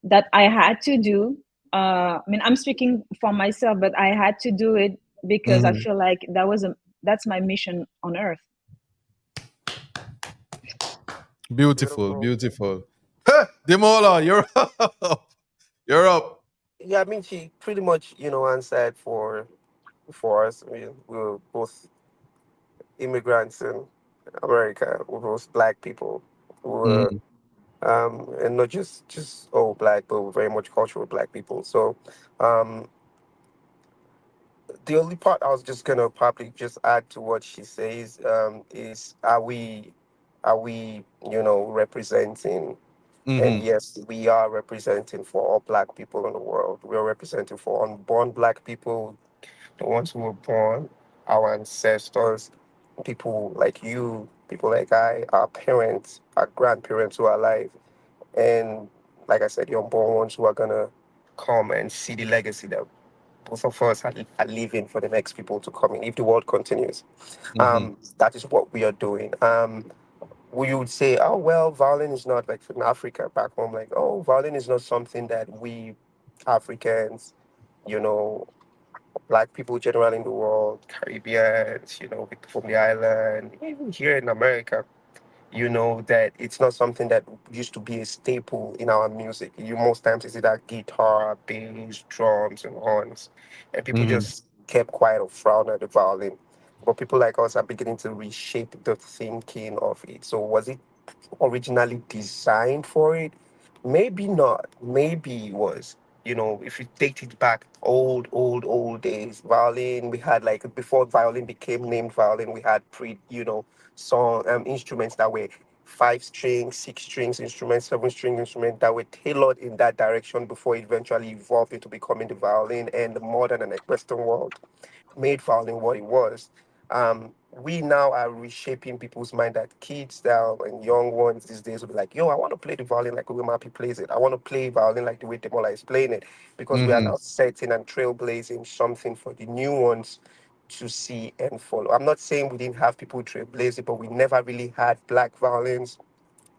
that I had to do. I mean, I'm speaking for myself, but I had to do it because I Mm-hmm. feel like that's my mission on earth. Beautiful, Beautiful. beautiful. Demola, you're up. You're up. Yeah, I mean, she pretty much, answered for us. I mean, we were both immigrants in America. We were both black people. We were, Mm-hmm. and not just all black, but we're very much cultural black people. So, um, the only part I was just gonna probably just add to what she says is are we representing, and Mm-hmm. yes, we are representing for all black people in the world. We are representing for unborn black people, the ones who were born, our ancestors, people like you, people like I, our parents, our grandparents who are alive, and like I said, the unborn ones who are gonna come and see the legacy that both of us are leaving for the next people to come in if the world continues. Mm-hmm. That is what we are doing. We would say, oh well, violin is not like in Africa back home, like, oh, violin is not something that we Africans, you know, black people generally in the world, Caribbeans, from the island, even here in America, that it's not something that used to be a staple in our music. You most times it's either guitar, bass, drums, and horns, and people Mm-hmm. just kept quiet or frown at the violin. But people like us are beginning to reshape the thinking of it. So was it originally designed for it? Maybe not. Maybe it was. If you take it back, old days, violin, we had like before violin became named violin, we had song instruments that were 5 strings, 6 strings instruments, 7 string instruments that were tailored in that direction before it eventually evolved into becoming the violin and the modern and Western world made violin what it was. We now are reshaping people's mind that kids now and young ones these days will be like, yo, I want to play the violin like the way Mappy plays it. I want to play violin like the way Demola is playing it because we are Mm-hmm. now setting and trailblazing something for the new ones to see and follow. I'm not saying we didn't have people trailblaze it, but we never really had black violins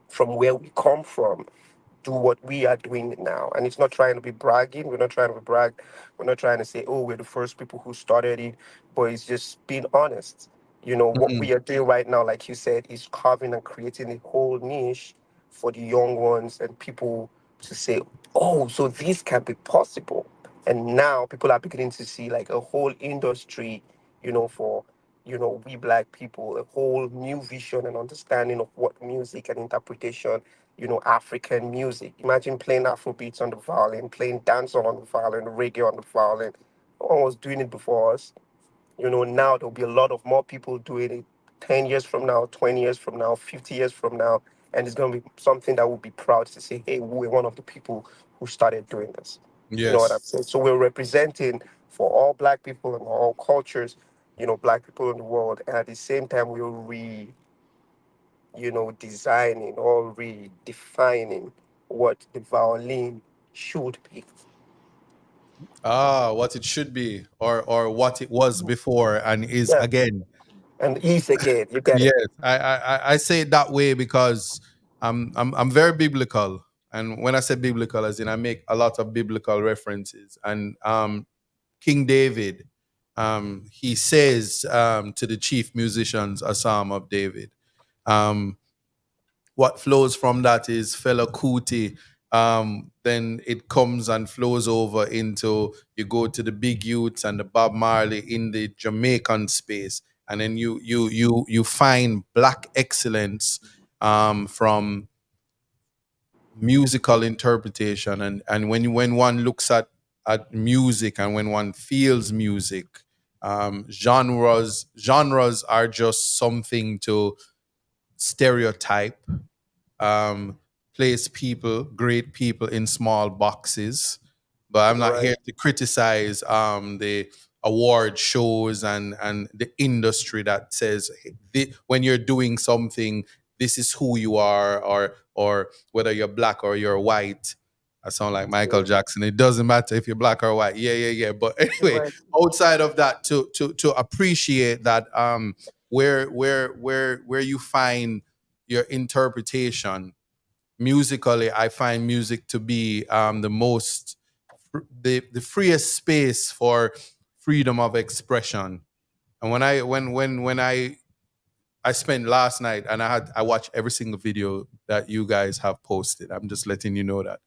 from where we come from do what we are doing now. And it's not trying to be bragging. We're not trying to brag. We're not trying to say, oh, we're the first people who started it. But it's just being honest. You know, what Mm-mm. we are doing right now, like you said, is carving and creating a whole niche for the young ones and people to say, oh, so this can be possible. And now people are beginning to see like a whole industry, for, we black people, a whole new vision and understanding of what music and interpretation, African music. Imagine playing Afrobeats on the violin, playing dancehall on the violin, reggae on the violin. No one was doing it before us. Now there'll be a lot of more people doing it 10 years from now, 20 years from now, 50 years from now. And it's going to be something that we'll be proud to say, hey, we were one of the people who started doing this. You know what I'm Yes. saying? So we're representing for all black people and all cultures, black people in the world. And at the same time, we're designing or redefining what the violin should be. Ah, what it should be, or what it was before and is Yeah. again. And ease again. You get Yes, it. I say it that way because I'm very biblical, and when I say biblical, as in I make a lot of biblical references, and King David, he says to the chief musicians a psalm of David. Um, what flows from that is Fela Kuti. Then it comes and flows over into, you go to the big youths and the Bob Marley in the Jamaican space, and then you find black excellence from musical interpretation, and when one looks at music and when one feels music, genres are just something to stereotype, um, place people, great people in small boxes. But I'm not Right. here to criticize the award shows and the industry that says, "Hey, when you're doing something, this is who you are, or whether you're black or you're white." I sound like Michael Yeah. Jackson. It doesn't matter if you're black or white. Yeah, yeah, yeah. But anyway, Right. outside of that, to appreciate that, where you find your interpretation musically, I find music to be the most the freest space for freedom of expression. And when I spent last night, and I watched every single video that you guys have posted. I'm just letting you know that.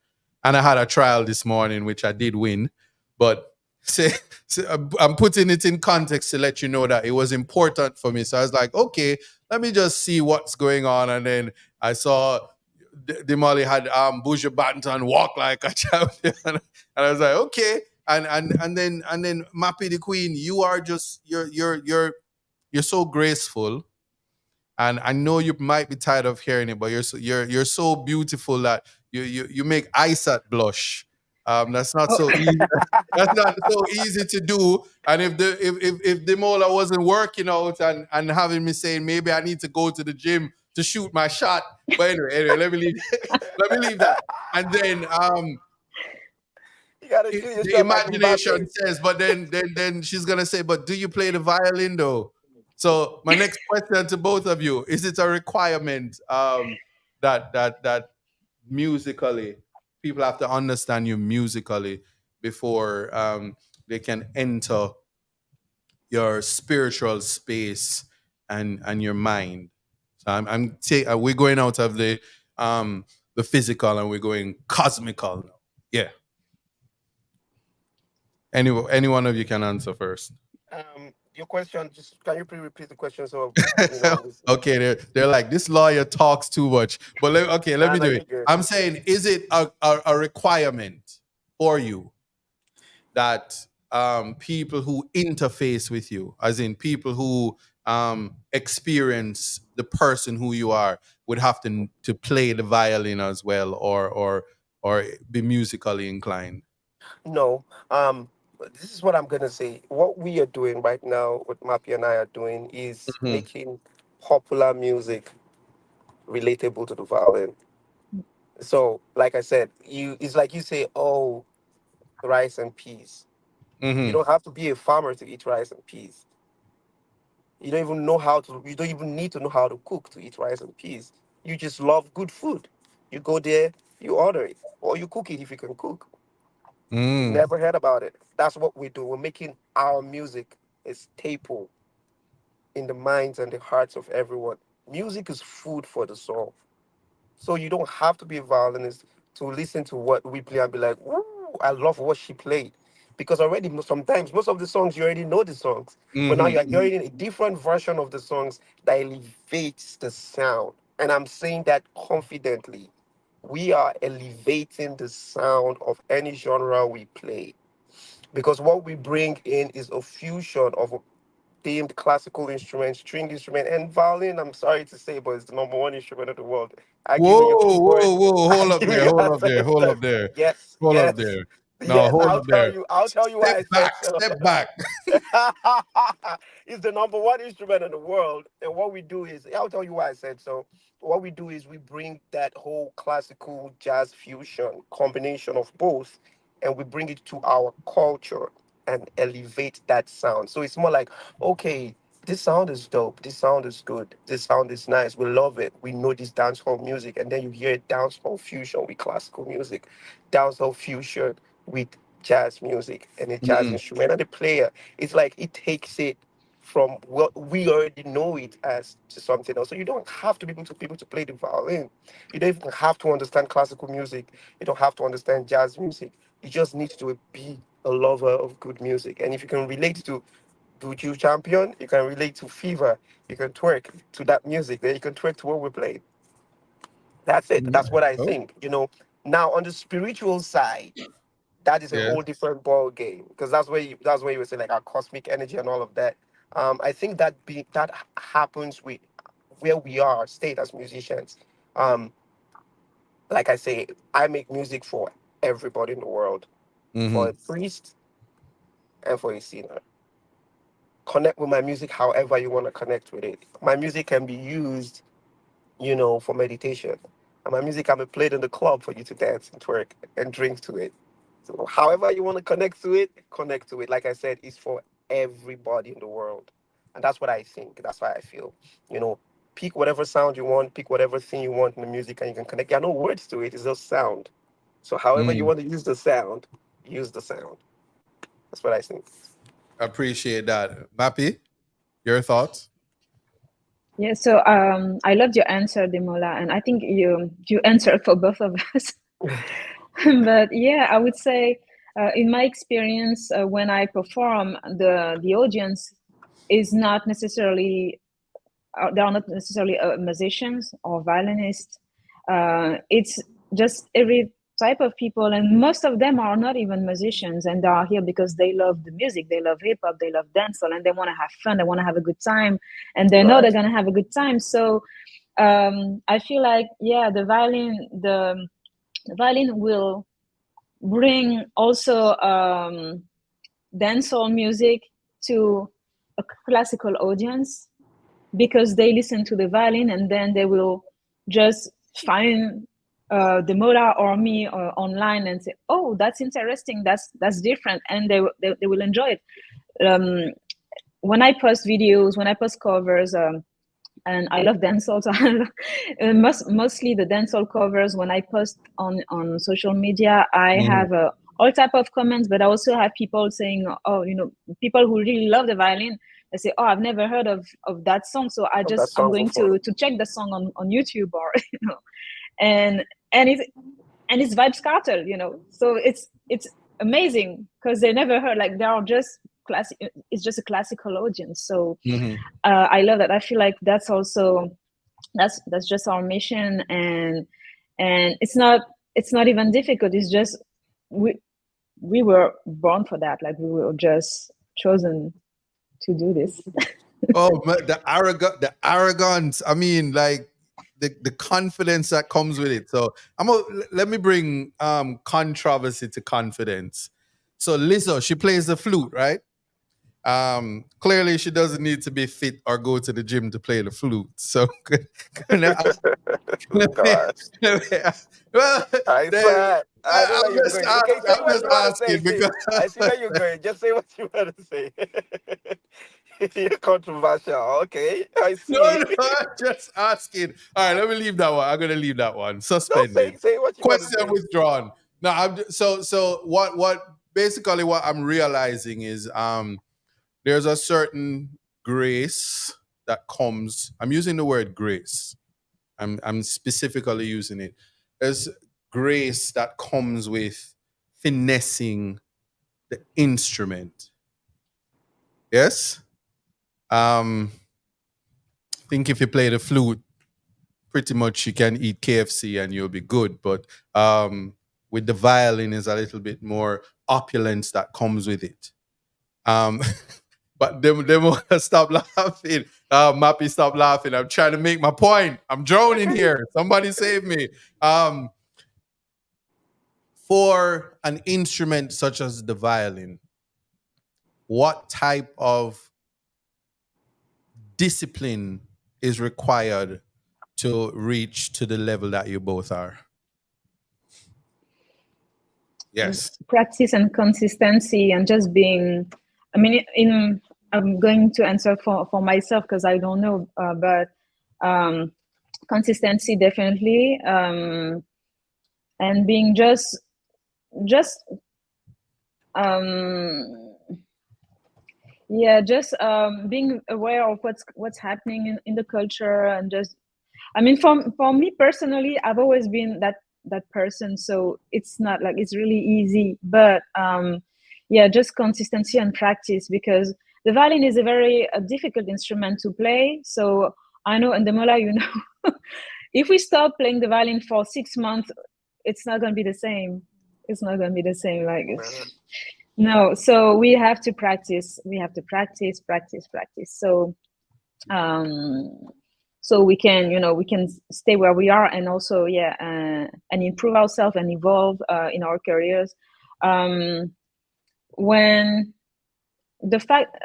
And I had a trial this morning, which I did win, but say, I'm putting it in context to let you know that it was important for me. So I was like, okay, let me just see what's going on. And then I saw Demolly had Buja Banton walk like a champion, and I was like, okay. And then Mappy the Queen, you are just you're so graceful, and I know you might be tired of hearing it, but you're so beautiful that you make Isaac blush. That's not so easy. That's not so easy to do. And if Demola wasn't working out and having me saying maybe I need to go to the gym to shoot my shot, but anyway, let me leave let me leave that. And then You gotta shoot your the shot like imagination Mbappe. says, but then she's gonna say, but do you play the violin though? So my next question to both of you: is it a requirement that musically people have to understand you musically before they can enter your spiritual space and your mind? So we're going out of the physical and we're going cosmical now. Yeah. Any one of you can answer first. Your question, just can you please repeat the question so I'm listening. Okay, they're like, this lawyer talks too much. But okay, let Nah, me nah, do you it. good. I'm saying, is it a requirement for you that people who interface with you, as in people who experience the person who you are, would have to play the violin as well, or be musically inclined? No. But this is what I'm gonna say. What we are doing right now, what Mappy and I are doing, is Hmm. making popular music relatable to the violin. So, like I said, it's like you say, oh, rice and peas. You Hmm. don't have to be a farmer to eat rice and peas. You don't even know how to. You don't even need to know how to cook to eat rice and peas. You just love good food. You go there, you order it, or you cook it if you can cook. You've Mm. never heard about it. That's what we do. We're making our music a staple. in the minds and the hearts of everyone. Music is food for the soul. So you don't have to be a violinist to listen to what we play and be like, "Ooh, I love what she played." Because already sometimes most of the songs you already know the songs, but now Mm-hmm. you're hearing a different version of the songs that elevates the sound. And I'm saying that confidently. We are elevating the sound of any genre we play. Because what we bring in is a fusion of themed classical instruments, string instrument, and violin. I'm sorry to say, but it's the number one instrument of the world. I give you your Whoa, keyboard. whoa, whoa! I Hold up give you there! your Hold up there! Hold ancestor. up there! Yes, Hold up yes, there! Now yes. hold I'll up tell there! you. I'll tell you why Step I said back! so. Step back! It's the number one instrument in the world. And what we do is, I'll tell you why I said so. What we do is we bring that whole classical jazz fusion combination of both, and we bring it to our culture and elevate that sound. So it's more like, okay, this sound is dope. This sound is good. This sound is nice. We love it. We know this dancehall music. And then you hear dancehall fusion with classical music, dancehall fusion with jazz music and a jazz Mm-hmm. instrument. And the player, it's like it takes it from what we already know it as to something else. So you don't have to be able to play the violin. You don't even have to understand classical music. You don't have to understand jazz music. You just need to be a lover of good music. And if you can relate to Buju Champion, you can relate to Fever, you can twerk to that music, then you can twerk to what we're playing. That's it. That's what I Oh, think. Now on the spiritual side, that is a yes. whole different ball game because that's where you would say like our cosmic energy and all of that. I think that happens with where we are state as musicians. Um, like I say, I make music for everybody in the world, for Mm-hmm. a priest and for a sinner. Connect with my music however you want to connect with it. My music can be used, for meditation. And my music can be played in the club for you to dance and twerk and drink to it. So however you want to connect to it, connect to it. Like I said, it's for everybody in the world. And that's what I think. That's why I feel. You know, pick whatever sound you want, pick whatever thing you want in the music and you can connect. There are no words to it, it's just sound. So however you Mm. want to use the sound, use the sound. That's what I think. Appreciate that, Mappy. Your thoughts? Yeah, so I loved your answer, Demola, and I think you answered for both of us. But yeah, I would say, in my experience, when I perform, the audience is not necessarily they are not necessarily musicians or violinists. It's just every type of people, and most of them are not even musicians, and they are here because they love the music, they love hip hop, they love dancehall, and they want to have fun, they want to have a good time, and they know they're Right. gonna have a good time. So I feel like, yeah, the violin will bring also dancehall music to a classical audience because they listen to the violin and then they will just find DEMOLA or me online and say, "Oh, that's interesting. That's different," and they will enjoy it. Um, when I post videos, when I post covers, and I love dancehall, so mostly the dancehall covers. When I post on social media, I Mm-hmm. have all type of comments, but I also have people saying, "Oh, people who really love the violin." They say, "Oh, I've never heard of that song, so Of that I'm song going before. to check the song on YouTube or and and it's and it's vibes cartel, so it's amazing because they never heard, like, they are just classic. It's just a classical audience, so Mm-hmm. I love that. I feel like that's also that's just our mission, and it's not even difficult. It's just we were born for that. Like, we were just chosen to do this. Oh, the arrogance. I mean, like the confidence that comes with it. So let me bring controversy to confidence. So Lizzo, she plays the flute, right? Clearly she doesn't need to be fit or go to the gym to play the flute. So can I ask, Gosh. well, I swear. I know where you're going. Okay, say I'm what just you want to say. asking Say, because I see where you're going. Just say what you want to say. You're controversial. Okay, I no, see. no, I'm just asking. All right, let me leave that one. I'm gonna leave that one. No, say Suspended. say what you want to Question say. withdrawn. No, so what basically what I'm realizing is there's a certain grace that comes. I'm using the word grace. I'm specifically using it. There's grace that comes with finessing the instrument. Yes. Think if you play the flute, pretty much you can eat KFC and you'll be good. But with the violin, is a little bit more opulence that comes with it. Um, but them stop laughing. Mappy, stop laughing. I'm trying to make my point. I'm drowning here. Somebody save me. For an instrument such as the violin, what type of discipline is required to reach to the level that you both are? Yes. Practice and consistency, and just being, I mean, I'm going to answer for myself because I don't know, but consistency definitely, and being just being aware of what's happening in the culture, and just, I mean, for me personally, I've always been that person, so it's not like it's really easy, but just consistency and practice, because the violin is a very difficult instrument to play. So I know in DEMOLA, if we stop playing the violin for 6 months, it's not going to be the same. It's not going to be the same. Like, no. So we have to practice. We have to practice. So, so we can, we can stay where we are, and also, and improve ourselves and evolve in our careers. When the fact,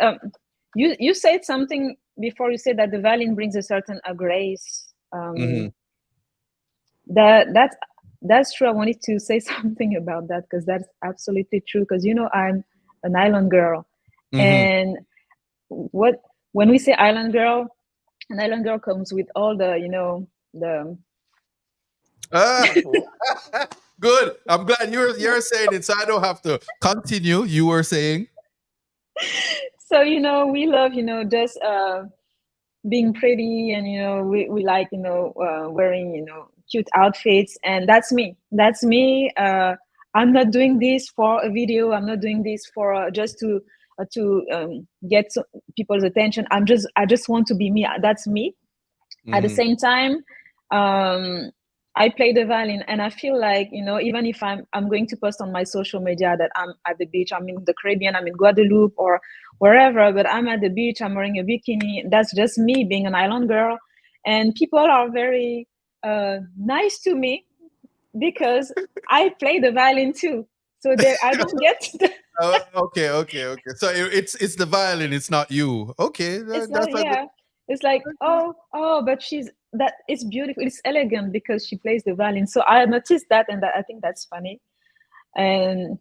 you said something before. You said that the violin brings a certain grace. That's true. I wanted to say something about that, because that's absolutely true. Because I'm an island girl, and when we say island girl, an island girl comes with all the Good. I'm glad you're saying it, so I don't have to continue. You were saying. So we love just being pretty, and we like wearing cute outfits, and that's me. I'm not doing this for a video. I'm not doing this for just to get people's attention. I just want to be me. That's me. At the same time, I play the violin, and I feel like, even if I'm going to post on my social media that I'm at the beach, I'm in the Caribbean, I'm in Guadeloupe or wherever, but I'm at the beach, I'm wearing a bikini. That's just me being an island girl. And people are very nice to me because I play the violin too. So I don't get Okay. So it's the violin, it's not you. Okay. It's not, it's like, oh, but it's beautiful, it's elegant because she plays the violin. So I noticed that, and I think that's funny. And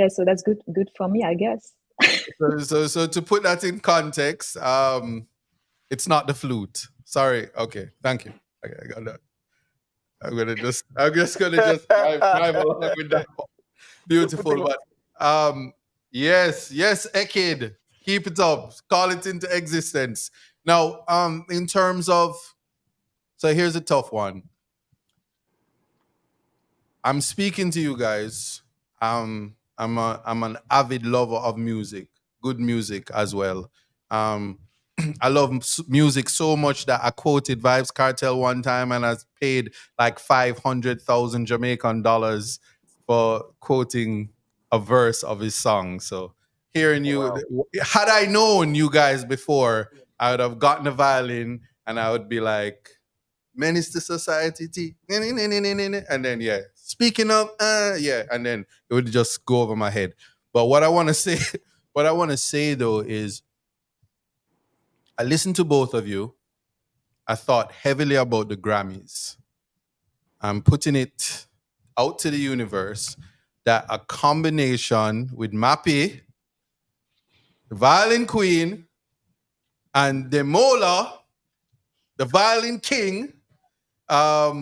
so that's good for me, I guess. So to put that in context, it's not the flute. Sorry. Okay. Thank you. Okay, I got that. I'm just gonna drive along with that. Beautiful, but yes, Ekid, keep it up, call it into existence. Now, in terms of, so here's a tough one. I'm speaking to you guys. I'm an avid lover of music, good music as well. I love music so much that I quoted Vibes Cartel one time, and I paid like 500,000 Jamaican dollars for quoting a verse of his song. So hearing you, had I known you guys before, I would have gotten a violin and I would be like, menace to society, and then speaking of, and then it would just go over my head. But what I want to say, though, is I listened to both of you. I thought heavily about the Grammys. I'm putting it out to the universe that a combination with Mappy, the violin queen, and DEMOLA, the violin king, a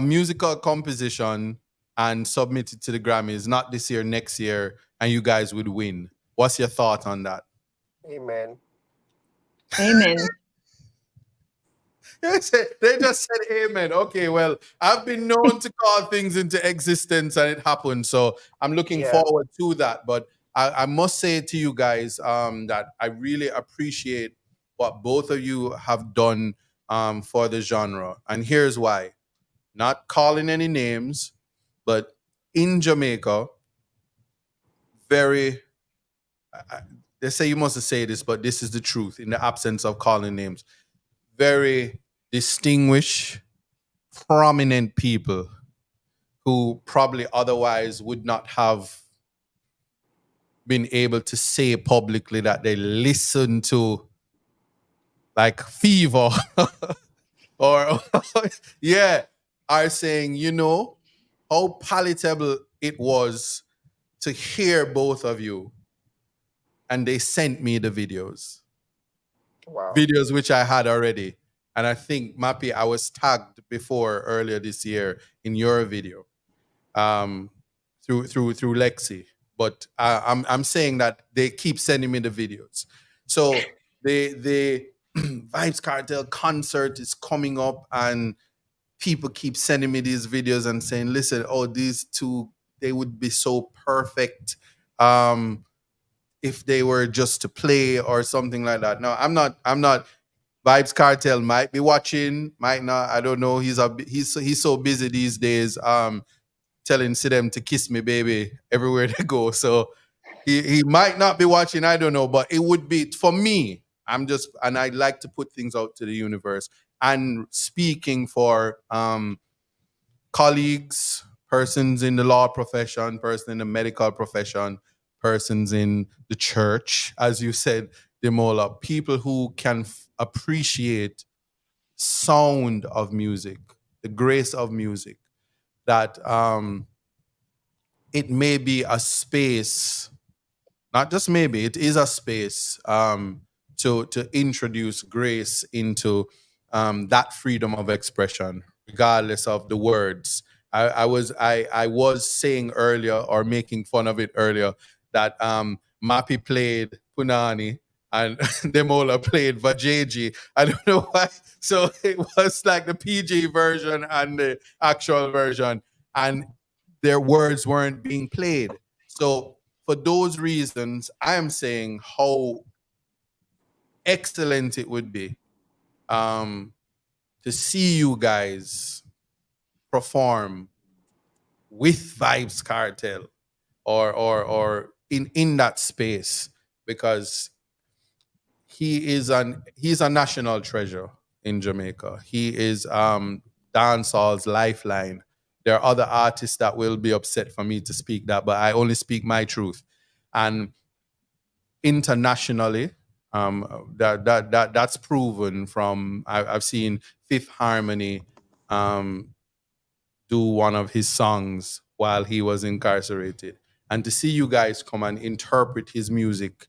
musical composition, and submit it to the Grammys, not this year, next year, and you guys would win. What's your thought on that? Amen. Amen. They just said amen. Okay, well, I've been known to call things into existence and it happened. So I'm looking Yeah. forward to that. But I must say to you guys that I really appreciate what both of you have done for the genre. And here's why. Not calling any names, but in Jamaica, very, they say you mustn't say this, but this is the truth in the absence of calling names. Very distinguished, prominent people who probably otherwise would not have been able to say publicly that they listen to like Fever or yeah, are saying, how palatable it was to hear both of you. And they sent me the Wow. videos which I had already. And I think Mappy, I was tagged before earlier this year in your video. Through Lexi. But I'm saying that they keep sending me the videos. So the Vibes Cartel concert is coming up, and people keep sending me these videos and saying, "Listen, oh, these two, they would be so perfect if they were just to play or something like that." No, I'm not. I'm not. Vibes Cartel might be watching, might not. I don't know. He's so busy these days. Telling them to kiss me, baby, everywhere they go. So he might not be watching, I don't know, but it would be for me. And I like to put things out to the universe. And speaking for colleagues, persons in the law profession, persons in the medical profession, persons in the church, as you said, Demola, people who can appreciate sound of music, the grace of music, that it may be a space, not just maybe, it is a space to introduce grace into that freedom of expression, regardless of the words. I was saying earlier, or making fun of it earlier, that Mappy played Punani and Demola played Vajeji. I don't know why. So it was like the PG version and the actual version, and their words weren't being played. So for those reasons, I am saying how excellent it would be um, to see you guys perform with Vibes Cartel, or in that space, because he's a national treasure in Jamaica. He is dancehall's lifeline. There are other artists that will be upset for me to speak that, but I only speak my truth. And internationally, that's proven from I've seen Fifth Harmony do one of his songs while he was incarcerated, and to see you guys come and interpret his music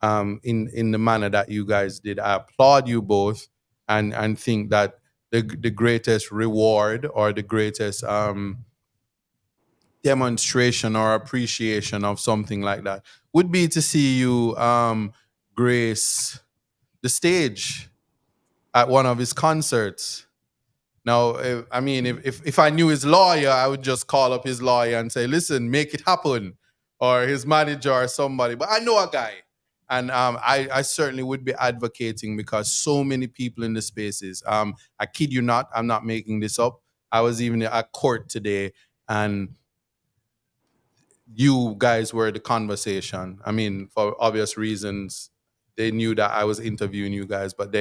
in the manner that you guys did, I applaud you both, and think that the greatest reward, or the greatest demonstration or appreciation of something like that would be to see you grace the stage at one of his concerts. Now, I mean, if I knew his lawyer, I would just call up his lawyer and say, "Listen, make it happen," or his manager or somebody. But I know a guy, and I certainly would be advocating, because so many people in the spaces. I kid you not, I'm not making this up. I was even at court today, and you guys were the conversation. I mean, for obvious reasons, they knew that I was interviewing you guys, but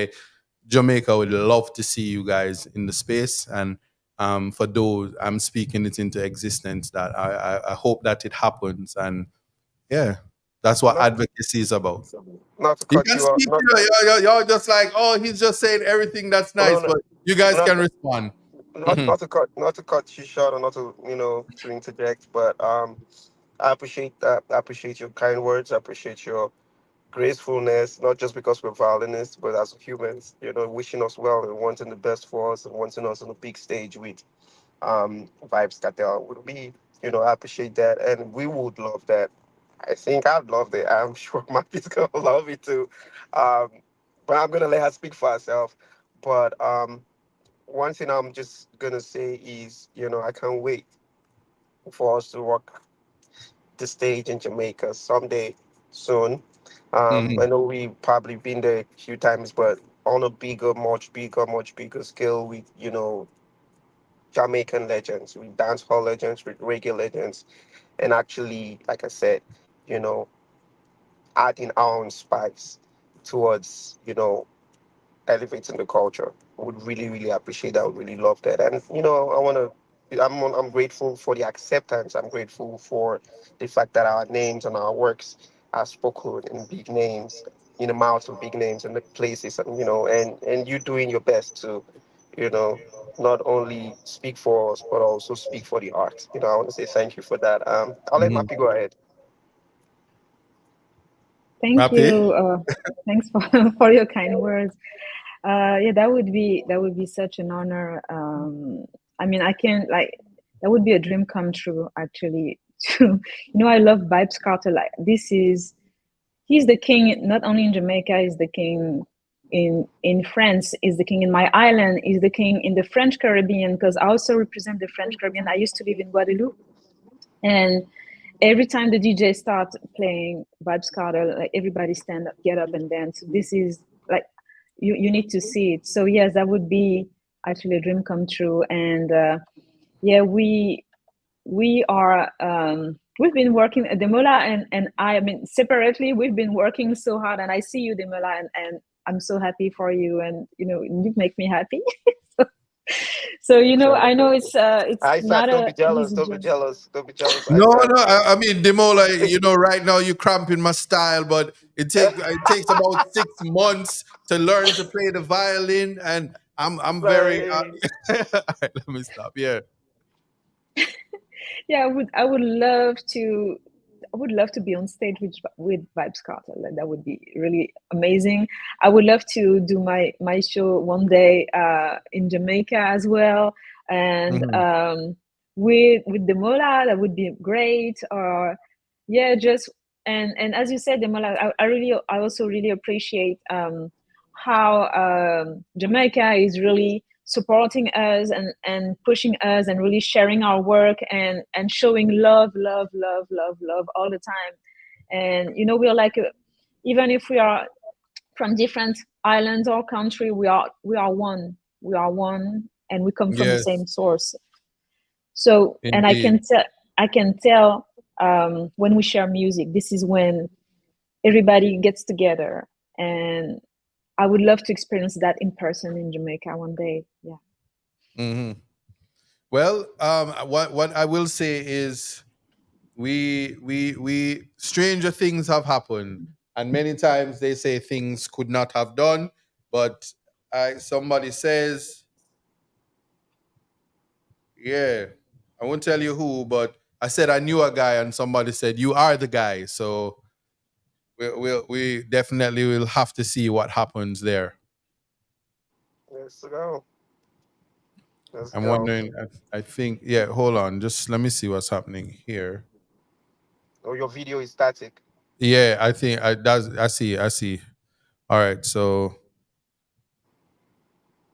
Jamaica would love to see you guys in the space. And for those, I'm speaking it into existence, that I hope that it happens. And yeah, that's what Not advocacy is about. not to You cut can you off. speak, Not you're just like, oh, he's just saying everything that's no nice, no but you guys not can respond. not Mhm. not to cut you short, or not to to interject, but I appreciate that. I appreciate your kind words. I appreciate your gracefulness, not just because we're violinists, but as humans, wishing us well and wanting the best for us and wanting us on a big stage with Vibes Cartel would be, I appreciate that. And we would love that. I think I'd love it. I'm sure Mappy's going to love it too. Um, but I'm gonna let her speak for herself. But one thing I'm just gonna say is, I can't wait for us to rock the stage in Jamaica someday soon. Mhm. I know we probably been there a few times, but on a bigger, much bigger scale with, Jamaican legends, with dancehall legends, with reggae legends, and actually, like I said, you know, adding our own spice towards, elevating the culture. I would really, really appreciate that. I would really love that. And I want to. I'm grateful for the acceptance. I'm grateful for the fact that our names and our works are spoken in big names, in the mouths of big names and the places, and you doing your best to, you know, not only speak for us but also speak for the art. I want to say thank you for that. I'll let Mhm. Mappy go ahead. Thank Mappy? you. Thanks for for your kind words. Yeah, that would be such an honor. I mean, I can like that would be a dream come true actually. To I love Vibes Carter. Like he's the king not only in Jamaica. He's the king in France. He's the king in my island. He's the king in the French Caribbean because I also represent the French Caribbean. I used to live in Guadeloupe, and every time the DJ starts playing Vibes Carter, like everybody stand up, get up, and dance. This is like you need to see it. So yes, that would be actually a dream come true. And yeah, we are we've been working at Demola and I mean separately. We've been working so hard, and I see you, Demola, and I'm so happy for you, and you make me happy. So I know it's Isaac, not don't a be jealous. easy Don't be journey. jealous. Don't be jealous, No, Isaac. no. I mean, Demola. Right now you're cramping my style, but it takes about 6 months to learn to play the violin, and I'm very. Like, All right, let me stop. Yeah. Yeah, I would love to be on stage with Vibes Carter. Like, that would be really amazing. I would love to do my show one day in Jamaica as well, and Mhm. with Demola, that would be great. Or yeah, just and as you said, Demola, I also really appreciate how Jamaica is really supporting us and pushing us and really sharing our work and showing love all the time. And we're like even if we are from different islands or country, we are one. We are one, and we come from the Yes, same source. So, and indeed. I can tell when we share music, this is when everybody gets together. And I would love to experience that in person in Jamaica one day. Yeah. Hmm. Well, what I will say is we stranger things have happened, and many times they say things could not have done, but somebody says, yeah, I won't tell you who, but I said I knew a guy, and somebody said you are the guy. So we definitely will have to see what happens there. let's go. Let's I'm go. wondering. I think. Yeah. Hold on. Just let me see what's happening here. Oh, your video is static. Yeah. I think I does. I see. I see. All right. So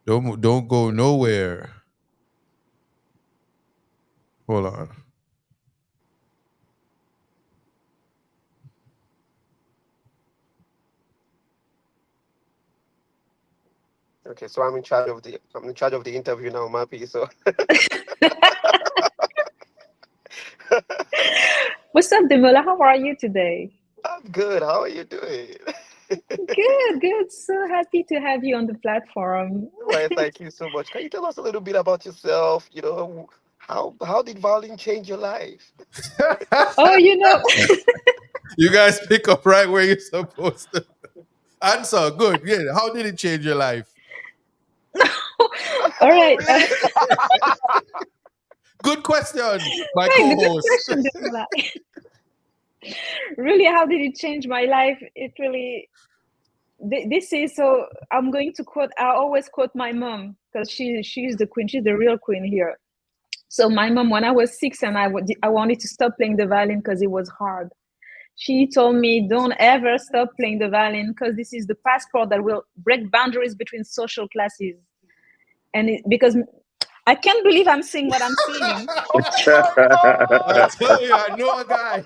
don't go nowhere. Hold on. Okay, so I'm in charge of the interview now, Mappy. So What's up, Demola? How are you today? I'm good. How are you doing? Good, good. So happy to have you on the platform. Well, thank you so much. Can you tell us a little bit about yourself? How did violin change your life? Oh, You guys pick up right where you're supposed to. Answer. Good. Yeah. How did it change your life? all Oh, right. really? Good question, my Right, the good co-host. question, Demola. Really, how did it change my life? It really. This is so. I'm going to quote. I always quote my mom because she's the queen. She's the real queen here. So my mom, when I was 6 and I wanted to stop playing the violin because it was hard. She told me, "Don't ever stop playing the violin because this is the passport that will break boundaries between social classes." And because I can't believe I'm saying what I'm saying. Oh my I god! tell you, I know a guy.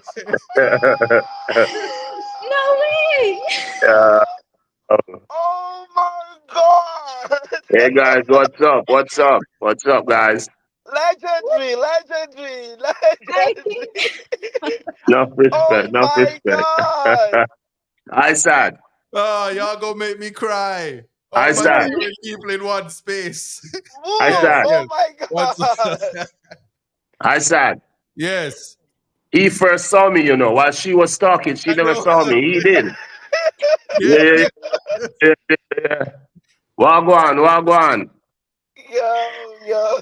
No way! Yeah. Oh my god! Hey guys, what's up? What's up? What's up, guys? Legendary, legendary, I legendary. think Enough respect, Oh enough my respect. god! I said, Oh, y'all gonna make me cry. I All my said, no. favorite people in one space. I Woo! Yes, said, Oh yes. my What's god! I said. yes. He first saw me, while she was talking. She I never know. saw me. He did. Yeah, Yeah, yeah, yeah. yeah, yeah, yeah. Wagwan, wagwan. Yo,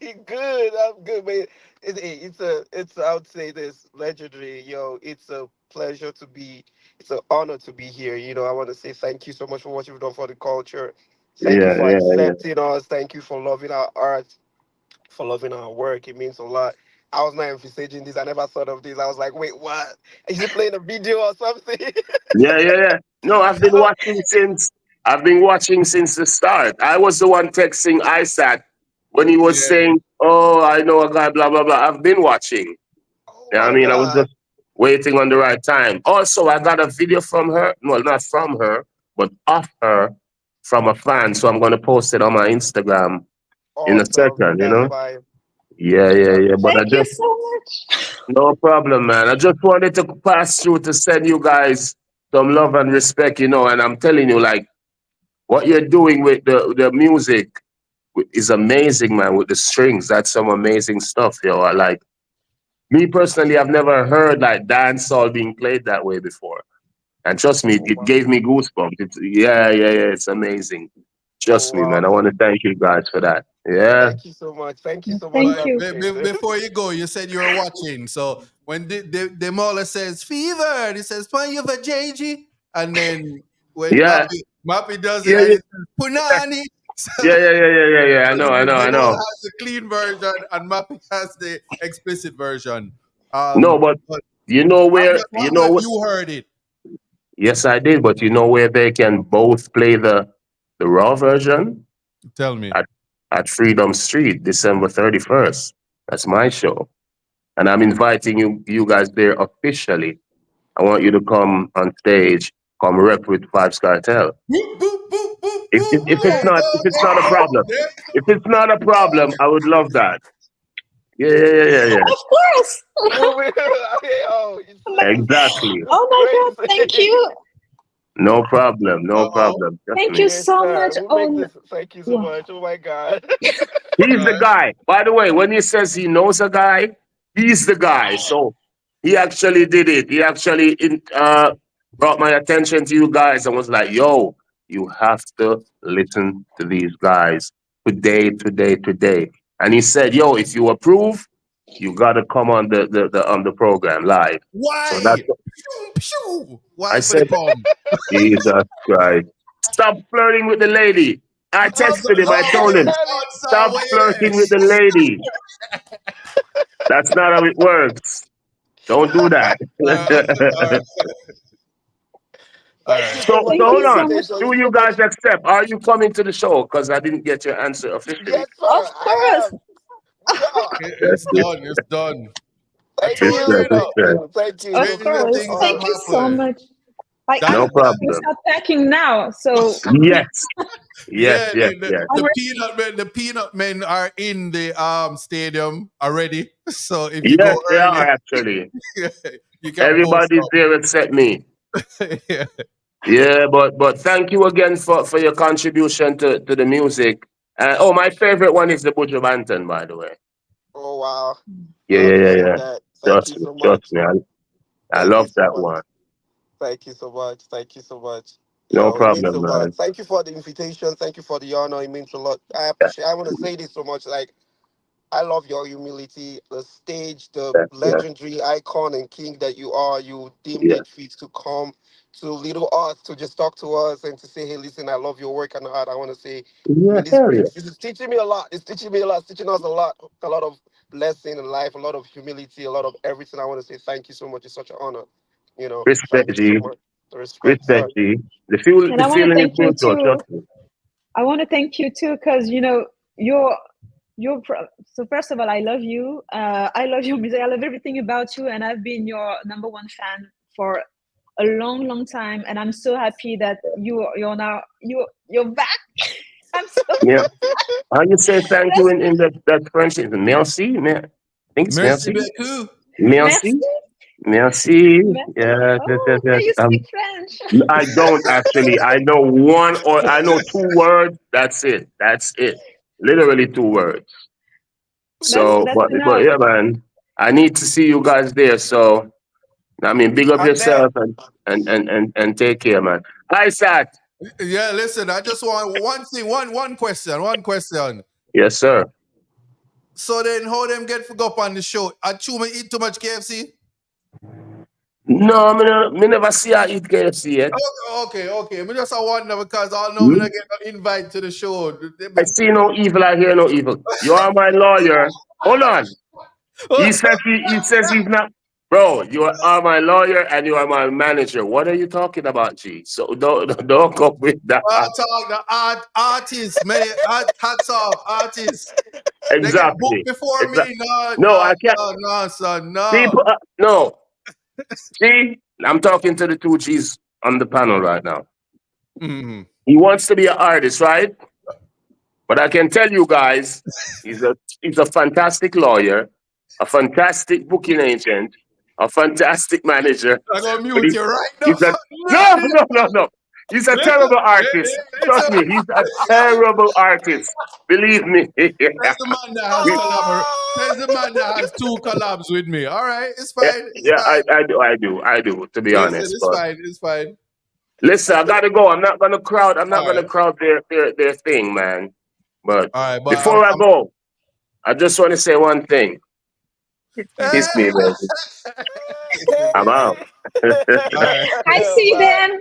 we good. I'm good, man. I would say this legendary. Yo, it's a pleasure to be. It's an honor to be here. I want to say thank you so much for what you've done for the culture. Thank you Yeah, for yeah, yeah. accepting us. Thank you for loving our art, for loving our work. It means a lot. I was not envisaging this. I never thought of this. I was like, wait, what? Is he playing a video or something? Yeah, yeah, yeah. No, I've been watching since the start. I was the one texting ISAT when he was Yeah. saying, "Oh, I know a guy, blah blah blah." I've been watching. Oh Yeah, I my mean, I was god. just waiting on the right time. Also, I got a video from her. No, not from her, but of her from a fan. So I'm going to post it on my Instagram in a Awesome. second. That's fine. Yeah, yeah, yeah. But I Thank you just so much. no problem, man. I just wanted to pass through to send you guys some love and respect. And I'm telling you, like what you're doing with the music is amazing, man. With the strings, that's some amazing stuff, yo. I like. Me personally, I've never heard like dancehall being played that way before. And trust me, Oh it wow. gave me goosebumps. Yeah, yeah, yeah. It's amazing. Oh Trust me, man. wow. I want to thank you guys for that. Yeah, Thank you so much. Thank you so much. Thank I But you. appreciate it. before you go, you said you were watching. So when the Demola says fever, he says "Fine, you for JG," and then when yeah, Mappy does it, yeah, and yeah, he says Punani. yeah, yeah, yeah, yeah, yeah, yeah. I So know, I know, I Demola know. has the clean version, and Mappy has the explicit version. No, but But you know I'm where, just wondering if you heard it. yes, I did, but you know where they can both play the raw version Tell me. at at Freedom Street, December 31st. That's my show, and I'm inviting you guys there officially. I want you to come on stage, come rep with Five Star Tell. Boop, boop, boop, boop, If, boop. if, if There it's you Oh, not go. if it's There not you a go. problem, There you if it's not a go. problem, I would love that. Yeah, yeah, yeah, yeah, yeah. of course. Oh, Exactly. it's Oh my God. Thank crazy. you. No problem. No Uh-oh. problem. Trust Thank me. you Yes, so sir. much. We'll make Oh, this. Thank you so yeah. much. Oh my god. He's All the right. guy. By the way, when he says he knows a guy, he's the guy. So he actually did it. He actually brought my attention to you guys and was like, yo, you have to listen to these guys today, today, today. And he said, yo, if you approve, you got to come on the program live. So that's Why? Pew, pew. I Why for the said, come? Jesus Christ. Stop flirting with the lady. I texted him. I I told him, tell you. stop flirting with the lady. That's not how it works. Don't do that. All right. All Thank right. you so, so much so Thank for you hold the so on. much. invitation. Do It's you so guys much. accept? Are you coming to the show? Because I didn't get your answer officially. Yes, sir. Of I course. am. Yeah. It's done. It's done. I Thank told you. you, Respect, you know, Thank respect. you. Thank you. It Of was stranger such an course. things have Thank honor. you so happened. much. Like That, No we problem. start packing now. So Yes. Yes, yeah, yes, yes. I'm the peanut men are in the stadium already. So if you go Yes, they early, are actually. you can post Everybody's there except me. up. Yeah. Yeah, but thank you again for your contribution to the music. Oh, my favorite one is the Buju Banton, by the way. Oh wow. Yeah, I yeah, yeah, appreciate yeah. that. Thank you Trust me, so trust much. me. I Thank you love so that much. one. Thank you so much. Thank you so much. No Yo, it means a problem, lot. man. Thank you for the invitation. Thank you for the honor. It means a lot. I Yeah, appreciate. I want to say this so much. Like I love your humility, the stage, the yeah, yeah. legendary icon and king that you are. You deemed Yeah. it fit to come to little us to just talk to us and to say, "Hey, listen, I love your work and art." I want to say, Yeah, this hell yeah. brings this is teaching me a lot. It's teaching me a lot. It's teaching us a lot of blessing in life, a lot of humility, a lot of everything. I want to say thank you so much. It's such an honor. You know, thank Respect, you so G. much. Respect, Respect, sir. G. The And I want to feeling is thank you mutual. too. Trust me. I want to thank you too, because you're so first of all, I love you. I love your music. I love everything about you, and I've been your number one fan for a long, long time. And I'm so happy that you're now you're back. I'm so Yeah. How you say thank you in that French? Is it merci? I think it's Merci merci. beaucoup. Merci. merci, Merci. merci. Yes, yes, yes, Oh, yes. you speak French. I don't actually. I know one or I know two words. That's it. That's it. Literally two words. So, That's but enough. yeah, man. I need to see you guys there. So, I mean, big up I bet. yourself and take care, man. Hi, Sat. Yeah, listen, I just want one thing, one question. Yes, sir. So then how them get for go up on the show? I chew me eat too much KFC? No, me never see her eat KFC yet. Okay. Me just I wonder because I know me Hmm? not get no invite to the show. I see no evil. I hear no evil. You are my lawyer. Hold on. He says he's not. Bro, you are my lawyer and you are my manager. What are you talking about, G? So don't go with that. Talk the artists, many hats off, artists. They get booked Exactly. before Exactly. me. No, No, no, I can't. no, no, son, no. People, no. See, I'm talking to the two G's on the panel right now. Mhm. He wants to be an artist, right? But I can tell you guys, he's a fantastic lawyer, a fantastic booking agent, a fantastic manager. I'm gonna But mute you right now. he's a No, no. He's a listen, terrible artist. Trust me, he's a terrible artist. Believe me. there's the man that has collab. There's the man that has two collabs with me. All right, it's Yeah, fine. It's yeah, fine. I do, to be Listen, honest. it's But fine. It's fine. listen, I gotta go. I'm not gonna crowd. I'm not All gonna right. crowd their thing, man. But All right, but before I go, I just want to say one thing. Kiss me, baby. I'm out. all right. I see them.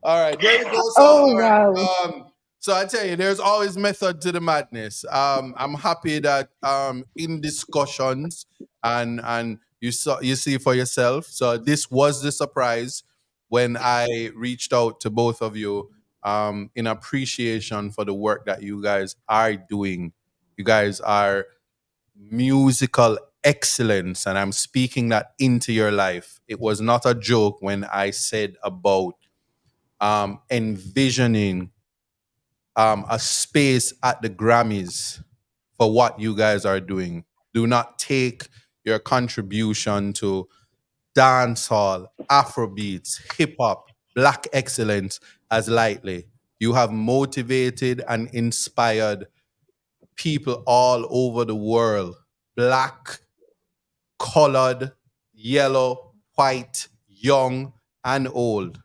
All right, there you go. So, Oh all right. wow. So I tell you, there's always method to the madness. I'm happy that in discussions and you see for yourself. So this was the surprise when I reached out to both of you in appreciation for the work that you guys are doing. You guys are musical excellence, and I'm speaking that into your life. It was not a joke when I said about envisioning a space at the Grammys for what you guys are doing. Do not take your contribution to dancehall, Afrobeats, hip hop, black excellence as lightly. You have motivated and inspired people all over the world, black, colored, yellow, white, young, and old,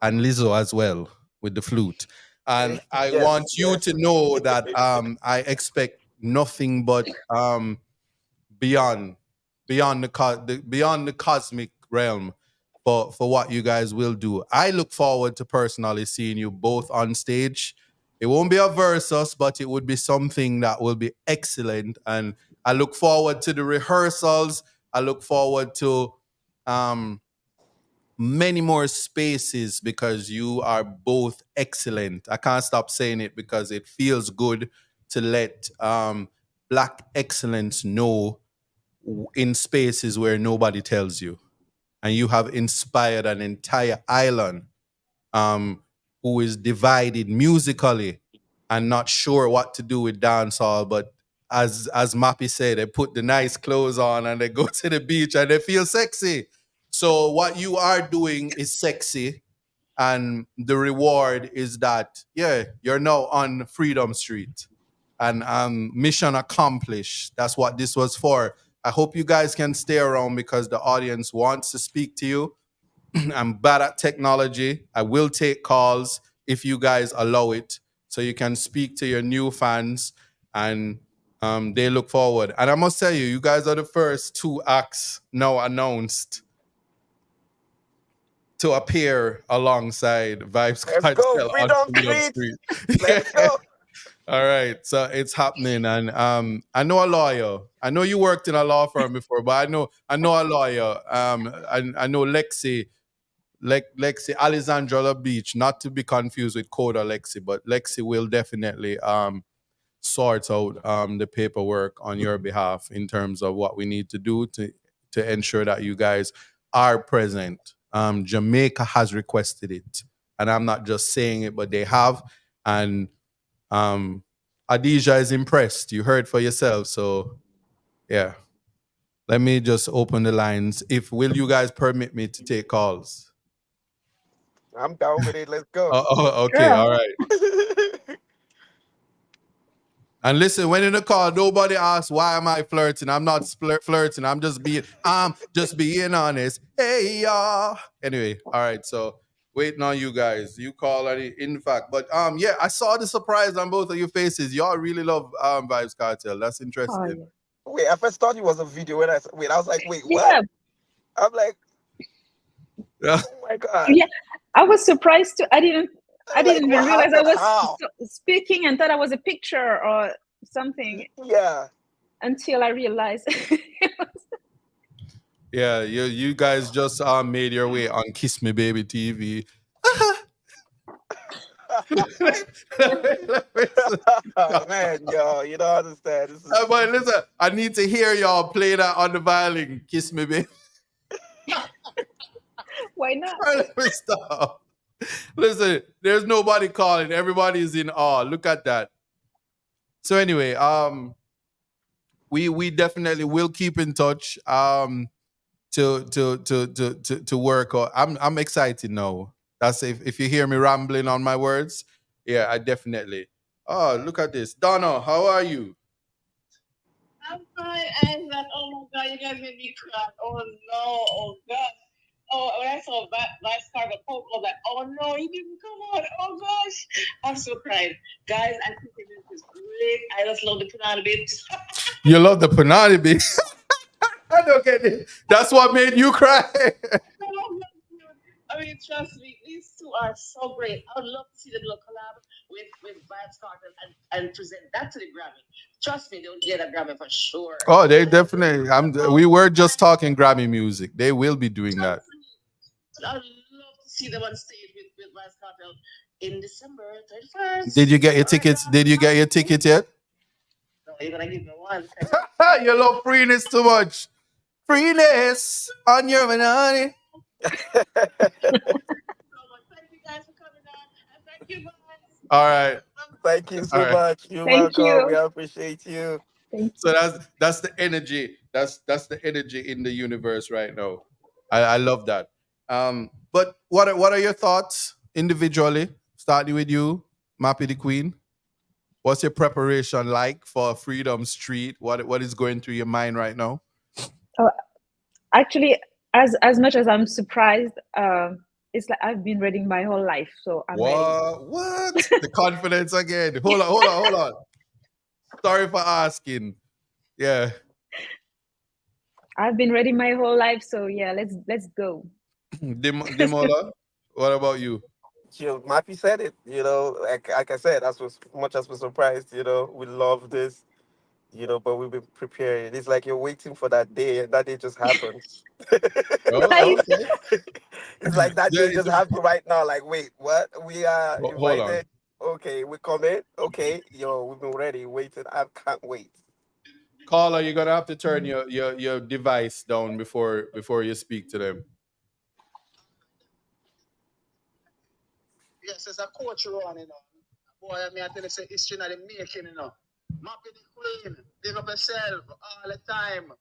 and Lizzo as well with the flute. And I want Yes, you to yes. know that I expect nothing but beyond, beyond the cosmic realm for what you guys will do. I look forward to personally seeing you both on stage. It won't be a versus, but it would be something that will be excellent. And I look forward to the rehearsals. I look forward to um, many more spaces because you are both excellent. I can't stop saying it because it feels good to let black excellence know in spaces where nobody tells you. And you have inspired an entire island who is divided musically and not sure what to do with dancehall. But as Mappy said, they put the nice clothes on and they go to the beach and they feel sexy. So what you are doing is sexy, and the reward is that you're now on Freedom Street, and mission accomplished. That's what this was for. I hope you guys can stay around because the audience wants to speak to you. I'm bad at technology. I will take calls if you guys allow it, so you can speak to your new fans, and they look forward. And I must tell you, you guys are the first two acts now announced to appear alongside Vibes Let's go, Cartel on Freedom Freedom Street. Street. Let's go. All right, so it's happening, and I know a lawyer. I know you worked in a law firm before, but I know a lawyer. I know Lexi Alexandra Beach, not to be confused with Coda Lexi, but Lexi will definitely sort out the paperwork on your behalf in terms of what we need to do to ensure that you guys are present. Jamaica has requested it, and I'm not just saying it, but they have, and Adija is impressed. You heard for yourself, so yeah. Let me just open the lines. If will you guys permit me to take calls? I'm down with it. Let's go. Okay, Sure. all right. And listen, when in the call, nobody asks why am I flirting. I'm not flirting. I'm just being honest. Hey y'all. Anyway, all right. So waiting on you guys. You call in fact, but yeah, I saw the surprise on both of your faces. Y'all really love Vibes Cartel. That's Oh interesting. yeah. Wait, I first thought it was a video when wait, I was like, wait, what? Yeah. I'm like, Yeah. oh my god. Yeah. I was surprised too. I didn't Like, even what realize I happened? was How? speaking and thought I was a picture or something Yeah. until I realized. Yeah, you guys just made your way on Kiss Me Baby TV. Man, yo, you don't understand. This is But listen, I need to hear y'all play that on the violin. Kiss Me Baby. Why not? Let me stop. Listen, there's nobody calling. Everybody's in awe. Look at that. So anyway, we definitely will keep in touch. To work. I'm excited now. That's if you hear me rambling on my words. Yeah, I definitely. Oh, look at this, Donna. How are you? I'm fine. And that, oh my God, you guys made me cry. Oh no, oh God. Oh, when I saw that last part of the Pope, I was like, oh no, he didn't come on. Oh gosh. I'm so crying. Guys, I think this is great. I just love the banana bits. You love the panani bit. I don't get it. That's what made you cry. I mean, trust me, these two are so great. I would love to see them do a collab with Vibes Carter and present that to the Grammy. Trust me, they'll get a Grammy for sure. Oh, they definitely. We were just talking Grammy music. They will be doing that. I'd love to see them on stage with Vibes Cartel in December 31st. Did you get your tickets? Did you get your ticket yet? No, you're gonna give me one. You love freeness too much. Freeness on your banana. So much. Thank you guys for coming on, and thank you guys. All right. thank you All so right. much. You're Thank welcome. We you. appreciate you. Thank So you. that's the energy. That's the energy in the universe right now. I love that. But what are your thoughts individually? Starting with you, Mappy the Queen. What's your preparation like for Freedom Street? What is going through your mind right now? Oh, actually, as much as I'm surprised, it's like I've been reading my whole life, so I'm ready. What? The confidence again. Hold on. Sorry for asking. Yeah. I've been reading my whole life, so yeah, let's go. Demola, what about you? Mappy said it, like I said, as much as we're surprised, we love this, but we've been preparing. It's like you're waiting for that day, and that day just happens. Oh, Right? okay. It's like that There day is just happened right now. Like, wait, what? We are hold on. invited. Okay, we come in. Okay, we've been ready, waiting. I can't wait. Caller, you're gonna have to turn your device down before you speak to them. Yes, it's a coach run, Boy, I mean, I tell you, say history not the making, Mappy the Queen, big up yourself all the time.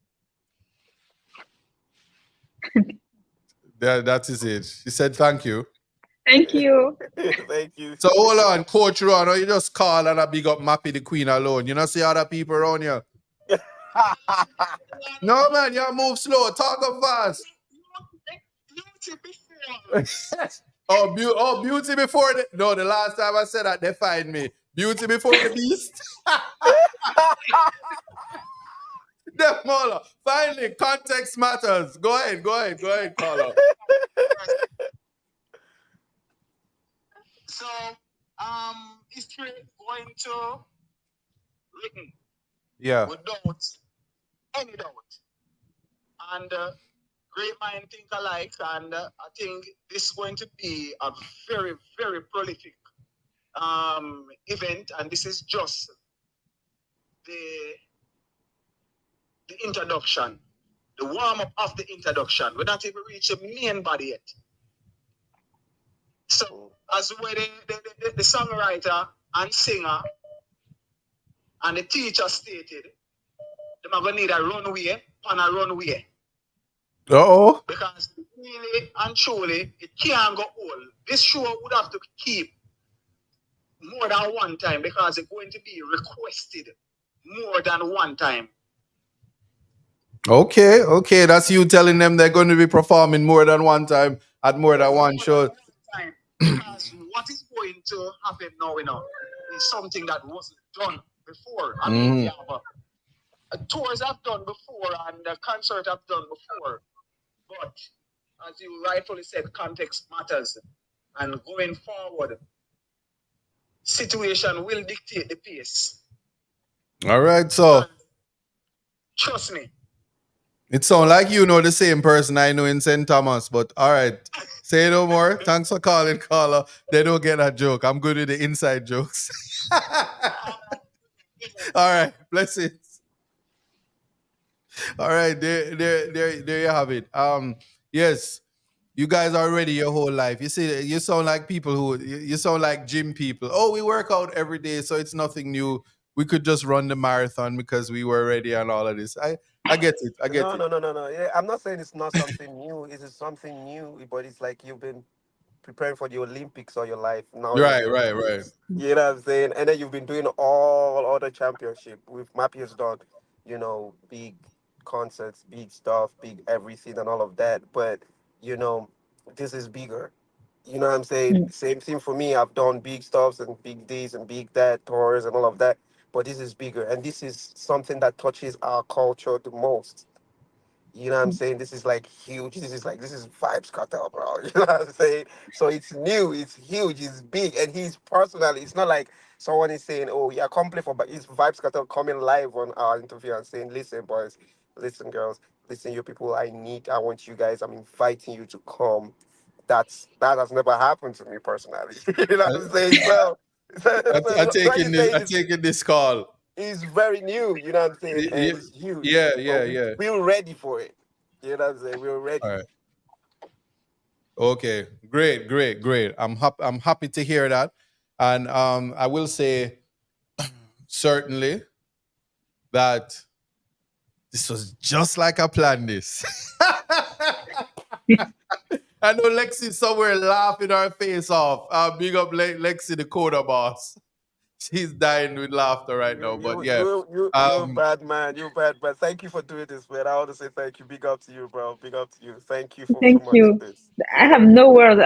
That is it. She said thank you. Thank you. Thank you. So hold on, Coach Ron, or you just call and I big up Mappy the Queen alone. You know, see other people around you. No man, you move slow, talk up fast. Beauty before the last time I said that they find me. Beauty before the beast. Demola. Finally, context matters. Go ahead, caller. So, history going to written Yeah. without any doubt. And great mind think alike, and I think this is going to be a very, very prolific event, and this is just the introduction, the warm-up of the introduction. We're not even reaching the main body yet. So, as well, the songwriter and singer and the teacher stated, they're going to need a runway on a runway. Uh-oh. Because really and truly, it can't go all. This show would have to keep more than one time because it's going to be requested more than one time. Okay. That's you telling them they're going to be performing more than one time at more than one show. Because what is going to happen now, is something that wasn't done before. I mean, yeah, but tours have done before and the concert have done before. But as you rightfully said, context matters. And going forward, situation will dictate the pace. All right, so. And trust me. It sounds like you know the same person I know in St. Thomas, but all right. Say no more. Thanks for calling, caller. They don't get that joke. I'm good with the inside jokes. All right. Blessings. All right. There you have it. Yes. You guys are ready your whole life. You see, you sound like people you sound like gym people. Oh, we work out every day, so it's nothing new. We could just run the marathon because we were ready and all of this. I get it. I get it. No. Yeah, I'm not saying it's not something new. It is something new, but it's like you've been preparing for the Olympics all your life. Now you're in the Right. Olympics. You know what I'm saying? And then you've been doing all other championship. With Mappy has done, big concerts, big stuff, big everything and all of that. But, this is bigger. You know what I'm saying? Same thing for me. I've done big stuffs and big this and big that, tours and all of that. But this is bigger. And this is something that touches our culture the most. You know what I'm saying? This is like huge. This is Vibes Cartel, bro. You know what I'm saying? So it's new, it's huge, it's big, and he's personally. It's not like someone is saying, "Oh, yeah, come play for," but it's Vibes Cartel coming live on our interview and saying, "Listen, boys, listen, girls, listen, you people. I want you guys. I'm inviting you to come." That has never happened to me personally. You know what I'm saying? So, I so taking this call. it's very new, you know what I'm saying? And it's huge. Yeah. We're ready for it. You know what I'm saying? We're ready. All right. Okay. Great. I'm happy to hear that. And I will say certainly that this was just like I planned this. I know Lexi somewhere laughing her face off. Big up Lexi, the coda boss. She's dying with laughter right now. But yeah. You're a bad man. You're bad, but thank you for doing this, man. I want to say thank you. Big up to you, bro. Big up to you. Thank you so Thank much you. for this. I have no words.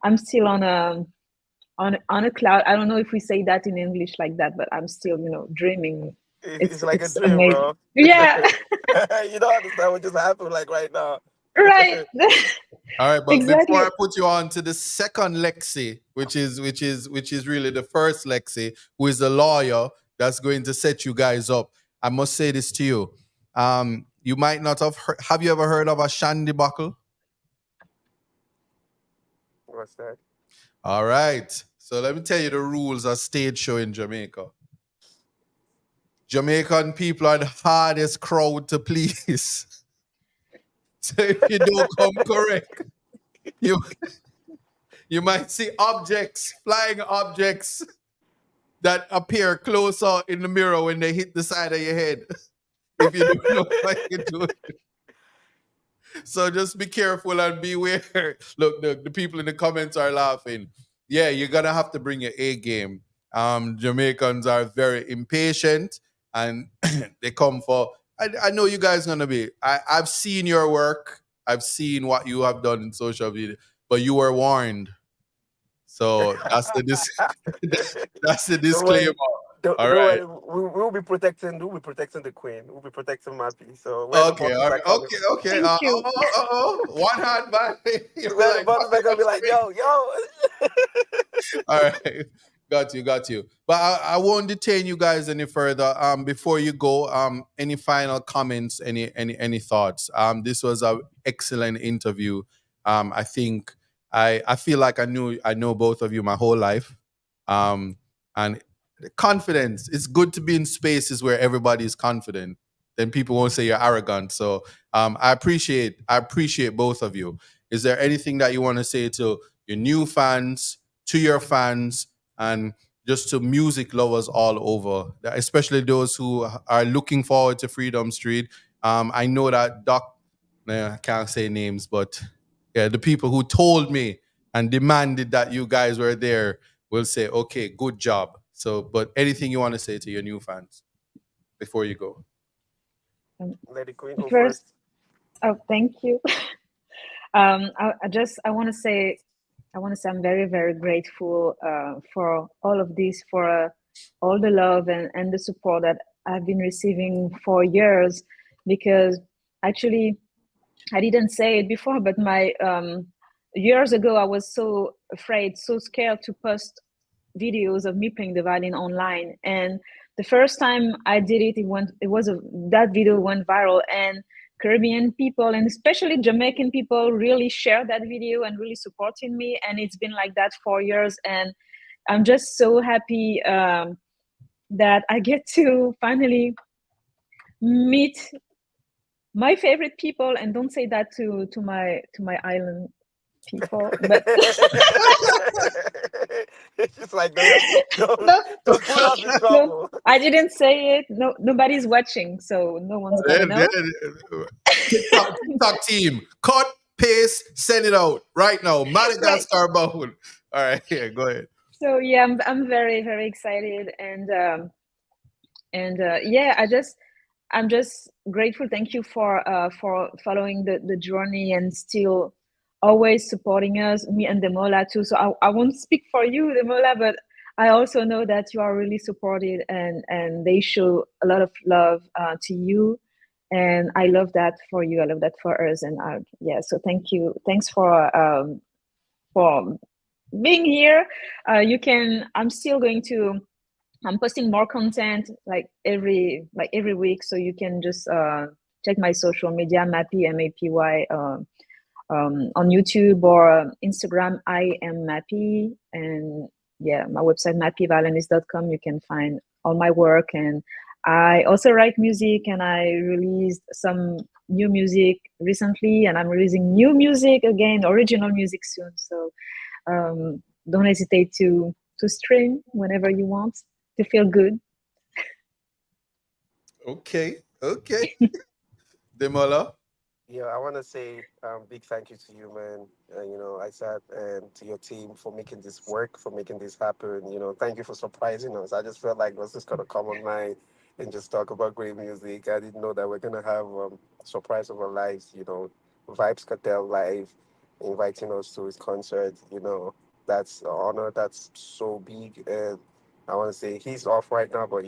I'm still on a cloud. I don't know if we say that in English like that, but I'm still, dreaming. It's like a dream, amazing. bro. Yeah. You don't understand what just happened, like right now. Right. All right, but Exactly. before I put you on to the second Lexi, which is really the first Lexi, who is the lawyer that's going to set you guys up, I must say this to you. You might not have you ever heard of a shandy buckle? What's that? All right. So let me tell you the rules of stage show in Jamaica. Jamaican people are the hardest crowd to please. So if you don't come correct, you might see flying objects that appear closer in the mirror when they hit the side of your head. If you don't know what you're doing. So just be careful and beware. Look, the people in the comments are laughing. Yeah, you're gonna have to bring your A game. Jamaicans are very impatient and they come for. I know you guys gonna be. I've seen your work. I've seen what you have done in social media, but you were warned. So that's the disclaimer. Don't All right. worry. We'll be protecting the queen. We'll be protecting Mappy. So Okay. All right. Okay. Thank you. One hand back. Where the bottles are gonna be like, yo. All right. Got you, got you. But I won't detain you guys any further. Before you go, any final comments, any thoughts? This was an excellent interview. I think I feel like I know both of you my whole life. Um, and confidence. It's good to be in spaces where everybody is confident. Then people won't say you're arrogant. So I appreciate both of you. Is there anything that you want to say to your new fans, to your fans, and just to music lovers all over, especially those who are looking forward to Freedom Street? I know that I can't say names, but yeah, the people who told me and demanded that you guys were there will say, okay, good job. So, but anything you want to say to your new fans before you go? Um, Let the queen go First, first. oh, thank you. I want to say, I'm very, very grateful for all of this, for all the love and the support that I've been receiving for years. Because actually, I didn't say it before, but my years ago, I was so afraid, so scared to post videos of me playing the violin online. And the first time I did it, that video went viral, and Caribbean people and especially Jamaican people really shared that video and really supported me. And it's been like that for years. And I'm just so happy that I get to finally meet my favorite people. And don't say that to my island people, but It's just like don't no, don't put us in no, trouble. I didn't say it. No, nobody's watching, so no one's gonna Then, know. TikTok team, cut, paste, send it out right now. Right. Madagascar bound. All right, yeah, go ahead. So yeah, I'm very, very excited, and yeah, I'm just grateful. Thank you for following the journey and still always supporting us, me and Demola too. So I won't speak for you, Demola, but I also know that you are really supported, and they show a lot of love to you. And I love that for you. I love that for us. And yeah, so thank you. Thanks for being here. You can. I'm still going to. I'm posting more content like every week, so you can just check my social media, Mappy, MAPY, on YouTube or Instagram. I am Mappy, and yeah, my website mappyviolinist.com. You can find all my work, and I also write music, and I released some new music recently, and I'm releasing new music again, original music soon. So don't hesitate to stream whenever you want to feel good. Okay, okay. Demola. Yeah, I want to say big thank you to you, man. Isaac, and to your team for making this work, for making this happen. Thank you for surprising us. I just felt like I was just gonna come online and just talk about great music. I didn't know that we're gonna have surprise of our lives. Vibes Cartel live, inviting us to his concert. That's an honor. That's so big, and I want to say he's off right now, but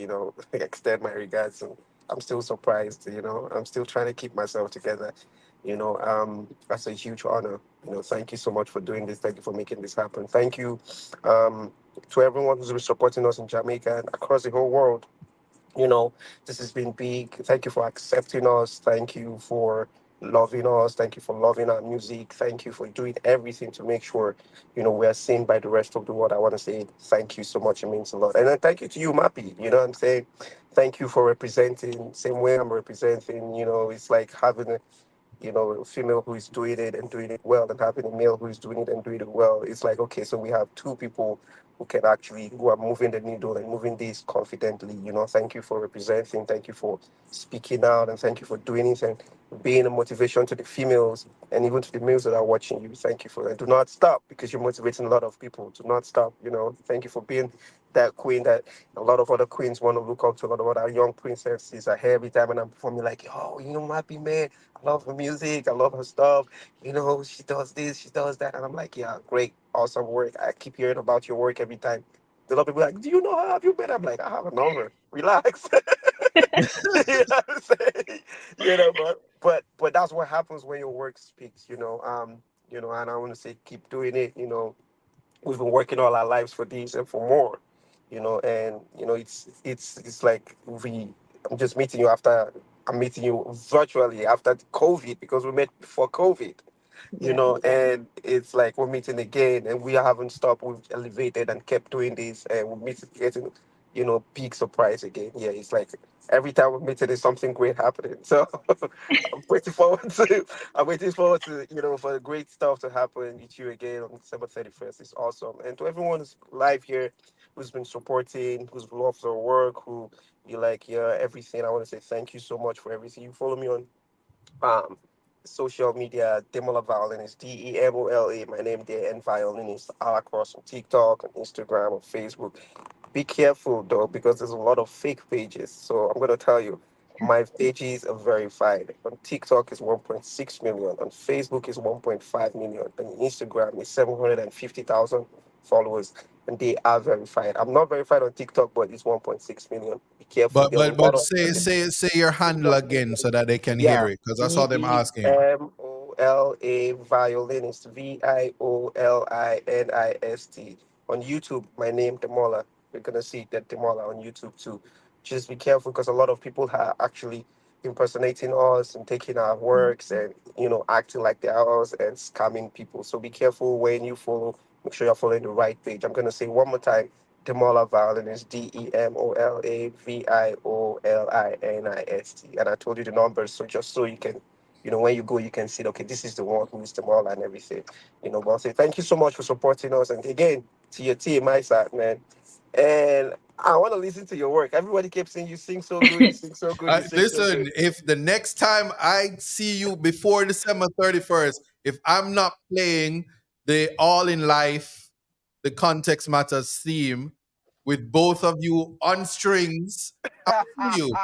extend my regards. And I'm still surprised. I'm still trying to keep myself together. That's a huge honor. Thank you so much for doing this. Thank you for making this happen. Thank you um, to everyone who's been supporting us in Jamaica and across the whole world. you know, this has been big. Thank you for accepting us. Thank you for loving us. Thank you for loving our music. Thank you for doing everything to make sure, we are seen by the rest of the world. I want to say thank you so much. It means a lot. And then thank you to you, Mappy. You know what I'm saying? Thank you for representing, same way I'm representing. It's like having a female who is doing it and doing it well, and having a male who is doing it and doing it well. It's like, okay, so we have two people who are moving the needle and moving this confidently. Thank you for representing, thank you for speaking out, and thank you for doing it and being a motivation to the females and even to the males that are watching you. Thank you for that. Do not stop, because you're motivating a lot of people. Do not stop. Thank you for being that queen that a lot of other queens want to look up to. A lot of other young princesses are here every time, and I'm performing like, oh, Mappy, man, I love her music, I love her stuff. She does this, she does that, and I'm like, yeah, great, awesome work. I keep hearing about your work every time. A lot of people are like, do you know her? Have you met her? I'm like, I have a number. Relax. You know what I'm saying? But that's what happens when your work speaks. And I want to say, keep doing it. We've been working all our lives for this and for more. And it's like I'm just meeting you after I'm meeting you virtually after COVID because we met before COVID, Yeah. and it's like we're meeting again and we haven't stopped. We've elevated and kept doing this, and we're meeting, getting, big surprise again. Yeah, it's like every time we're meeting, there's something great happening. So I'm waiting forward to, I'm waiting forward to, for the great stuff to happen with you again on December 31st. It's awesome. And to everyone who's live here, who's been supporting, who's loved our work, who you like, yeah, everything. I want to say thank you so much for everything. You follow me on um, social media, Demola Violinist, Demola. My name there, and Violinist, all across on TikTok, on Instagram, on Facebook. Be careful though, because there's a lot of fake pages. So I'm gonna tell you, my pages are verified. On TikTok is 1.6 million. On Facebook is 1.5 million. On Instagram is 750,000 followers, and they are verified. I'm not verified on TikTok, but it's 1.6 million. Be careful. But There's a but lot but of say your handle again so that they can yeah, hear it because I saw them asking. DEMOLA violinist, VIOLINIST. On YouTube, my name Demola. You're gonna see that Demola on YouTube too. Just be careful because a lot of people are actually impersonating us and taking our works and acting like they're ours and scamming people. So be careful when you follow. Make sure you're following the right page. I'm gonna say one more time. Demola violinist, DEMOLA VIOLINIST. And I told you the numbers, so just so you can, when you go, you can see, okay, this is the one who is Demola and everything. But I'll say thank you so much for supporting us. And again, to your team, my side, man. And I want to listen to your work. Everybody kept saying you sing so good, you sing so good, you sing so good. Listen, if the next time I see you before December 31st, if I'm not playing the All in Life, the Context Matters theme with both of you on strings, I'll sue you.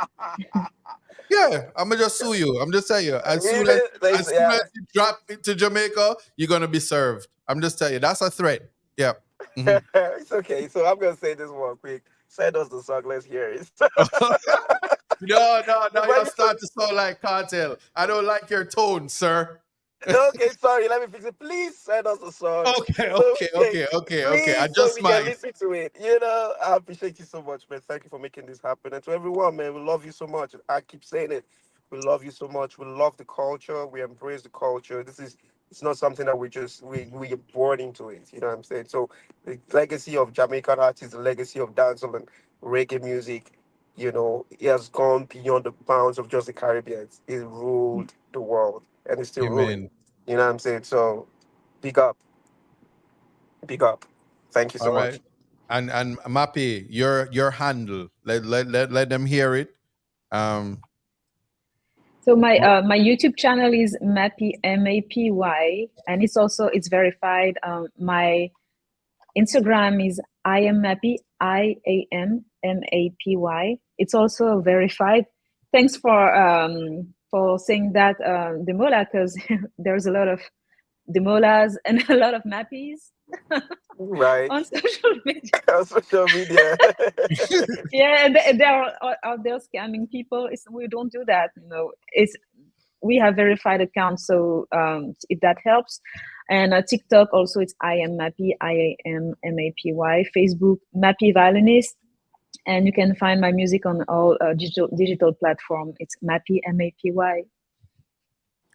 Yeah, I'm gonna just sue you. I'm just telling you. Really? Like, As soon yeah. as you drop it to Jamaica, you're gonna be served. I'm just telling you. That's a threat. Yeah. Mhm. It's okay. So I'm gonna say this one quick. Send us the song. Let's hear it. No, no, The no. You're funny starting to sound like cartel. I don't like your tone, sir. Okay, sorry. Let me fix it. Please send us a song Okay, so okay, we can, okay, okay, okay. I please, so just we can might. listen to it. I appreciate you so much, man. Thank you for making this happen. And to everyone, man, we love you so much. I keep saying it. We love you so much. We love the culture. We embrace the culture. It's not something that we are born into it. You know what I'm saying? So the legacy of Jamaican artists, the legacy of dancehall and reggae music, it has gone beyond the bounds of just the Caribbean. It ruled the world and it's still ruling. Amen. You know what I'm saying? So big up, big up. Thank you All so much. right. And Mappy, your handle. Let them hear it. Um So my YouTube channel is Mappy, MAPY, and it's verified. My Instagram is I am Mappy, IAMMAPY. It's also verified. Thanks for saying that, Demola, because there's a lot of Demolas and a lot of Mappies Right. on social media. On social media. Yeah, and they are out there scamming people. We don't do that. We have verified accounts, so if that helps. And TikTok also, it's I am Mappy, IAMMAPY. Facebook, Mappy Violinist, and you can find my music on all digital platform. It's Mappy, MAPY.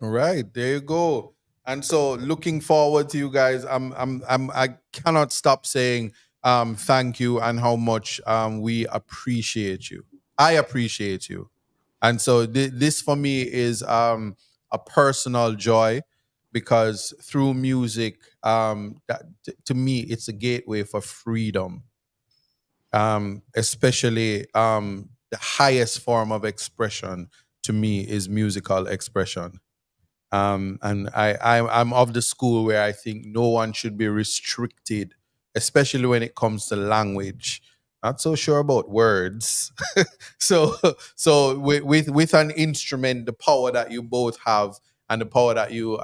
All right, there you go. And so, looking forward to you guys. I cannot stop saying thank you and how much we appreciate you. I appreciate you, and so this for me is a personal joy because through music, to me, it's a gateway for freedom. Especially the highest form of expression to me is musical expression, and I'm of the school where I think no one should be restricted, especially when it comes to language. Not so sure about words. so with an instrument, the power that you both have and the power that you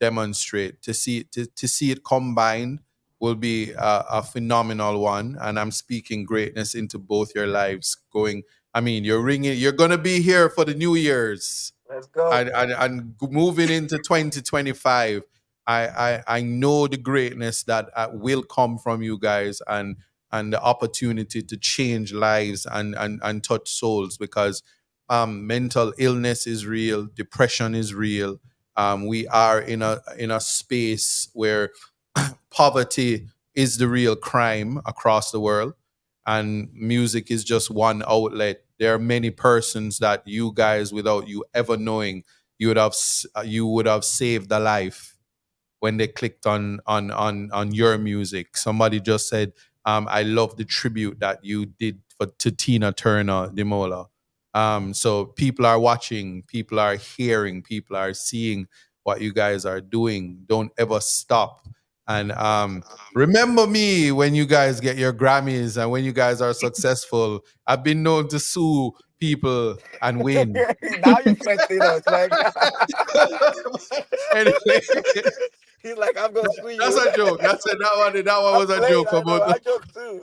demonstrate to see it combined will be a phenomenal one. And I'm speaking greatness into both your lives. Going, I mean, you're ringing. You're gonna be here for the New Year's Let's go. and moving into 2025. I know the greatness that will come from you guys, and and the opportunity to change lives and touch souls, because mental illness is real, depression is real. We are in a space where poverty is the real crime across the world, and music is just one outlet. There are many persons that you guys, without you ever knowing, you would have saved a life when they clicked on your music. Somebody just said, I love the tribute that you did to Tina Turner, Demola. So people are watching, people are hearing, people are seeing what you guys are doing. Don't ever stop. And remember me when you guys get your Grammys and when you guys are successful. I've been known to sue people and win. Now you're threatening us. Like, Anyway, he's like, I'm going to sue that's you. a joke. That one I'm was a playing, joke I know. about. I joke too.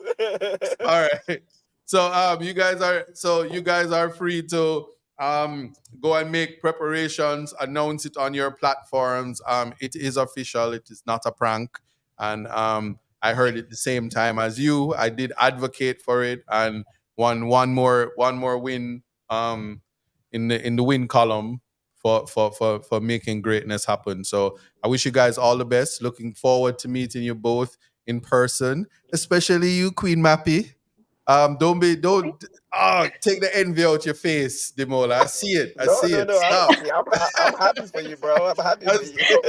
All right. So you guys are free to go and make preparations, announce it on your platforms. It is official, it is not a prank. And I heard it the same time as you. I did advocate for it, and one more win in the win column for making greatness happen. So I wish you guys all the best. Looking forward to meeting you both in person, especially you, Queen Mappy. Don't take the envy out your face, Demola. I see it. I see it. No. Stop. I'm happy for you, bro. I'm happy for you.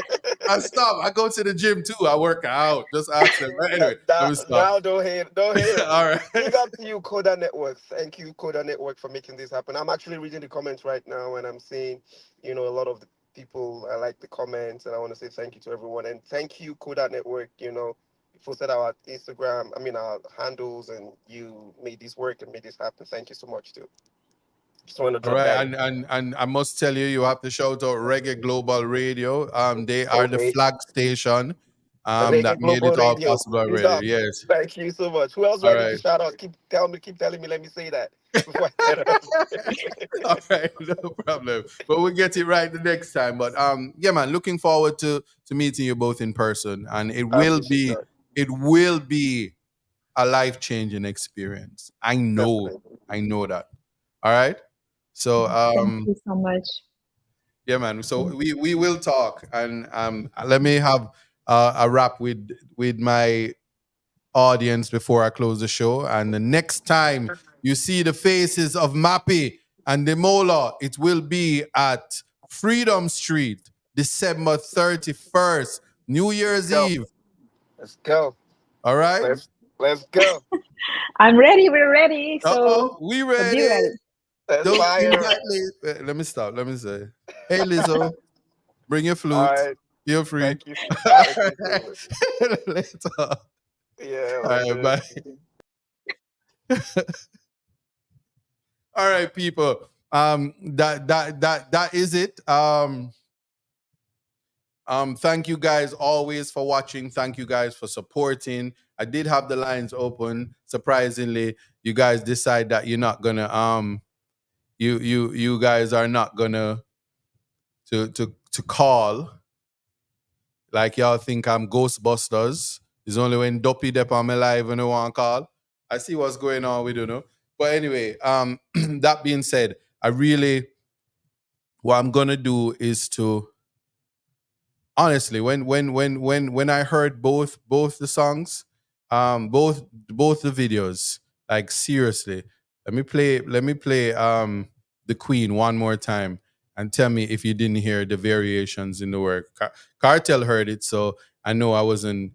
I stop. I go to the gym too. I work out. Just ask them. But anyway, let me stop. Now don't hate it. All right. Big up to you, Coda Network. Thank you, Coda Network, for making this happen. I'm actually reading the comments right now, and I'm seeing, a lot of the people. I like the comments, and I want to say thank you to everyone, and thank you, Coda Network. You posted our Instagram, our handles, and you made this work and made this happen. Thank you so much, too. Just want to All drop right, that. and I must tell you, you have to shout out Reggae Global Radio. They are the flag station that made it all possible already. Yes. Thank you so much. Who else do All I need to right. shout out? Keep telling me. Let me say that before I get up. All right, no problem. But we'll get it right the next time. But yeah, man, looking forward to meeting you both in person, and it will be a life-changing experience. I know that. All right. So Thank you so much. yeah, man. So we will talk, and let me have a wrap with my audience before I close the show. And the next time you see the faces of Mappy and Demola, it will be at Freedom Street, December 31st, New Year's Eve. Let's go. All right. Let's go. I'm ready. We're ready. So we be ready. Let me stop. Let me say, hey Lizzo, bring your flute. Right. Feel free. Thank you. Later. Yeah. All right, bye. All right, people. That is it. Thank you guys always for watching. Thank you guys for supporting. I did have the lines open. Surprisingly, you guys decide that you're not gonna you guys are not gonna to call. Like y'all think I'm Ghostbusters. It's only when Dopey Dep on my live when I want to call. I see what's going on, we don't know. But anyway, that being said, what I'm gonna do is to honestly, when I heard both the songs, both the videos, like seriously, let me play the Queen one more time and tell me if you didn't hear the variations in the work. Cartel heard it, so I know I wasn't.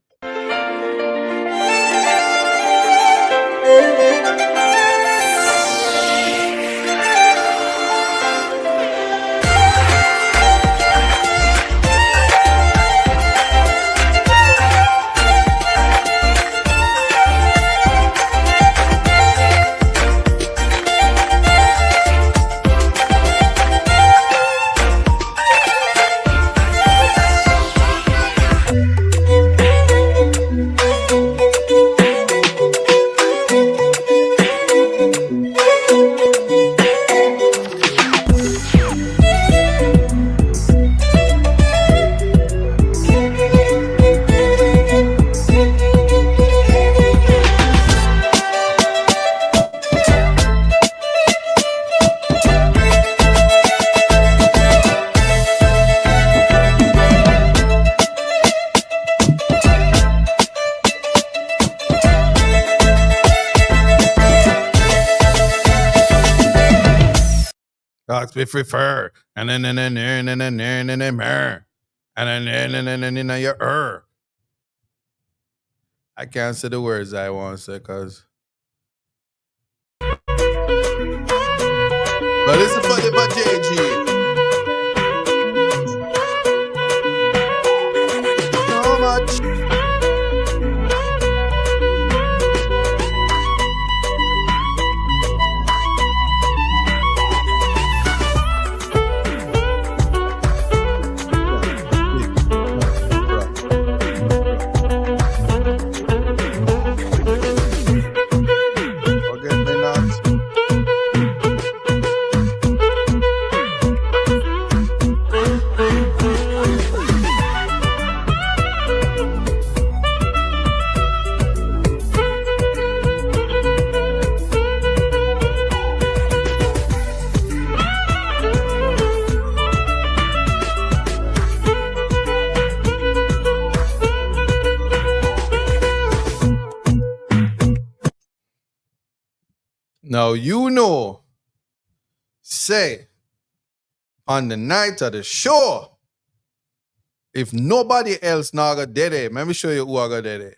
box with fur, and then mer, and then your. I can't say the words I want to say, cause. But listen for the JG. So much. Forget me not. Now you know, say on the night of the show, if nobody else now got dead, let me show you who I got dead.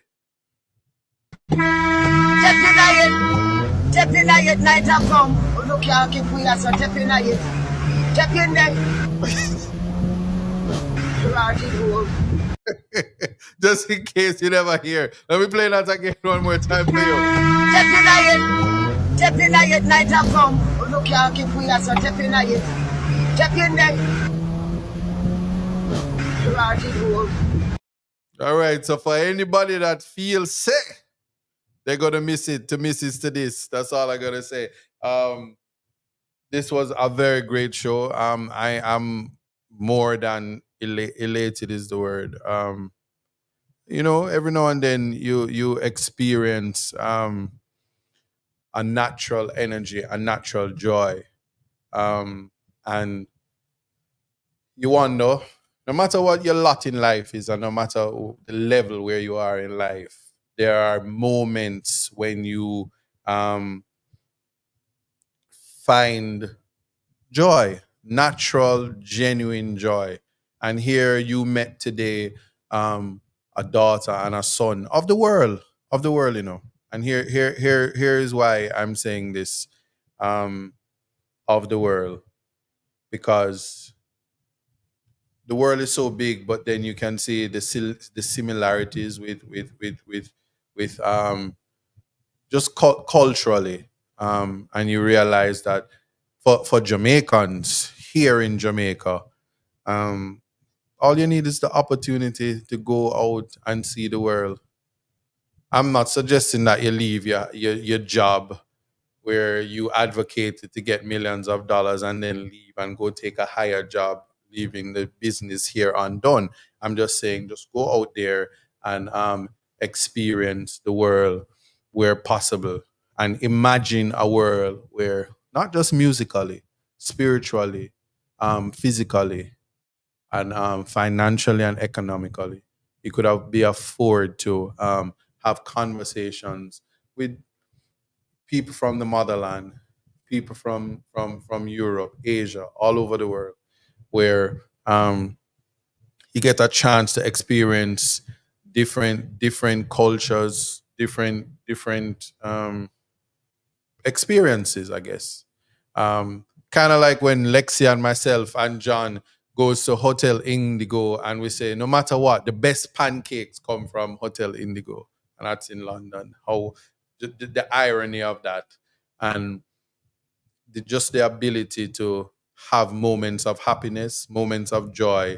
Step in it, night have come. Oh, look, you keep we are so step in it. Step in there. Just in case you never hear. Let me play that again one more time for you. Step in it, night have come. Oh, look, you keep we are so step in it. Step in there. All right, so for anybody that feels sick, they're gonna miss it to this. That's all I gotta say. This was a very great show. I am more than elated is the word. Every now and then you experience a natural energy, a natural joy, and you wonder, no matter what your lot in life is, and no matter the level where you are in life, there are moments when you find joy, natural, genuine joy. And here you met today a daughter and a son of the world, And here is why I'm saying this, of the world, because the world is so big, but then you can see the similarities with just culturally, and you realize that for Jamaicans here in Jamaica, all you need is the opportunity to go out and see the world. I'm not suggesting that you leave your job where you advocated to get millions of dollars and then leave and go take a higher job, leaving the business here undone. I'm just saying, just go out there and experience the world where possible, and imagine a world where not just musically, spiritually, physically, and financially and economically, you could be afford to have conversations with people from the motherland, people from Europe, Asia, all over the world, where you get a chance to experience different cultures, different experiences, I guess. Kind of like when Lexi and myself and John goes to Hotel Indigo, and we say, no matter what, the best pancakes come from Hotel Indigo, and that's in London. How the irony of that, and just the ability to have moments of happiness, moments of joy,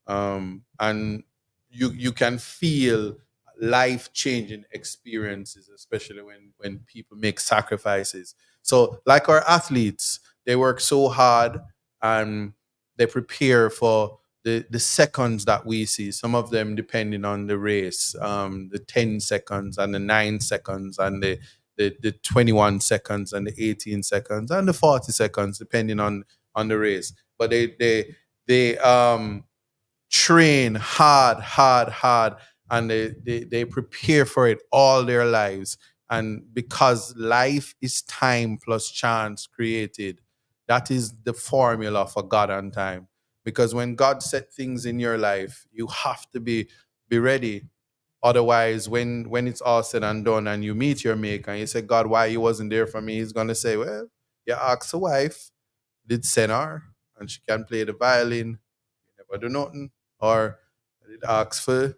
and you can feel life changing experiences, especially when people make sacrifices. So, like our athletes, they work so hard and they prepare for the seconds that we see. Some of them depending on the race, the 10 seconds and the 9 seconds and the 21 seconds and the 18 seconds and the 40 seconds, depending on the race. But they train hard, and they prepare for it all their lives. And because life is time plus chance created, That is the formula for God on time. Because when God set things in your life, you have to be ready. Otherwise, when it's all said and done and you meet your maker and you say, God, why you wasn't there for me? He's gonna say, well, you asked a wife, did send her, and she can play the violin, never do nothing. Or I did ask for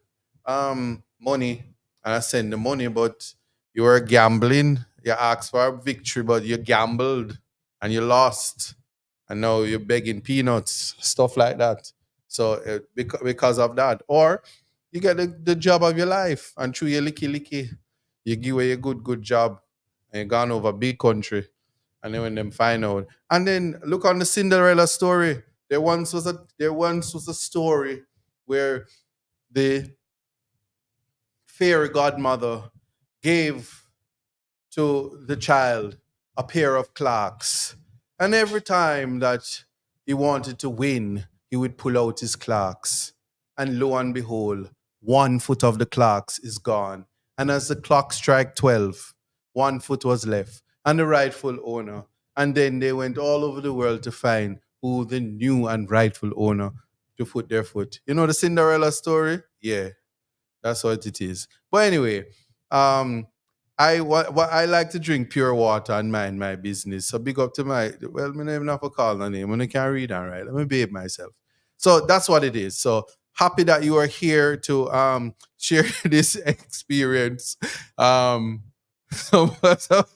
money and I send the money, but you were gambling. You asked for a victory, but you gambled and you lost. And now you're begging peanuts, stuff like that. So because of that. Or you get the job of your life and through your licky, you give away a good job and you gone over big country. And then when them find out. And then look on the Cinderella story. There once was a story where the fairy godmother gave to the child a pair of clocks. And every time that he wanted to win, he would pull out his clocks. And lo and behold, one foot of the clocks is gone. And as the clock struck 12, one foot was left, and the rightful owner. And then they went all over the world to find who the new and rightful owner to put their foot. You know the Cinderella story? Yeah, that's what it is. But anyway, um, I like to drink pure water and mind my business. So big up to my well, me not even have a call on name. When I can't read and write, let me behave myself. So that's what it is. So happy that you are here to share this experience. So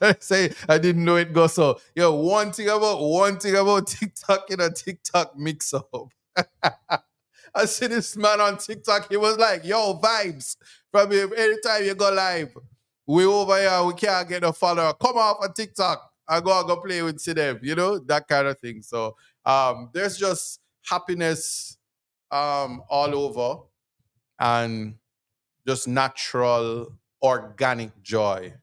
I say I didn't know it goes so. Yo, one thing about TikTok in a TikTok mix up. I see this man on TikTok. He was like, "Yo, vibes from him. Anytime you go live, we over here. We can't get a follower. Come off on TikTok. I go play with them. You know that kind of thing." So there's just happiness all over and just natural organic joy.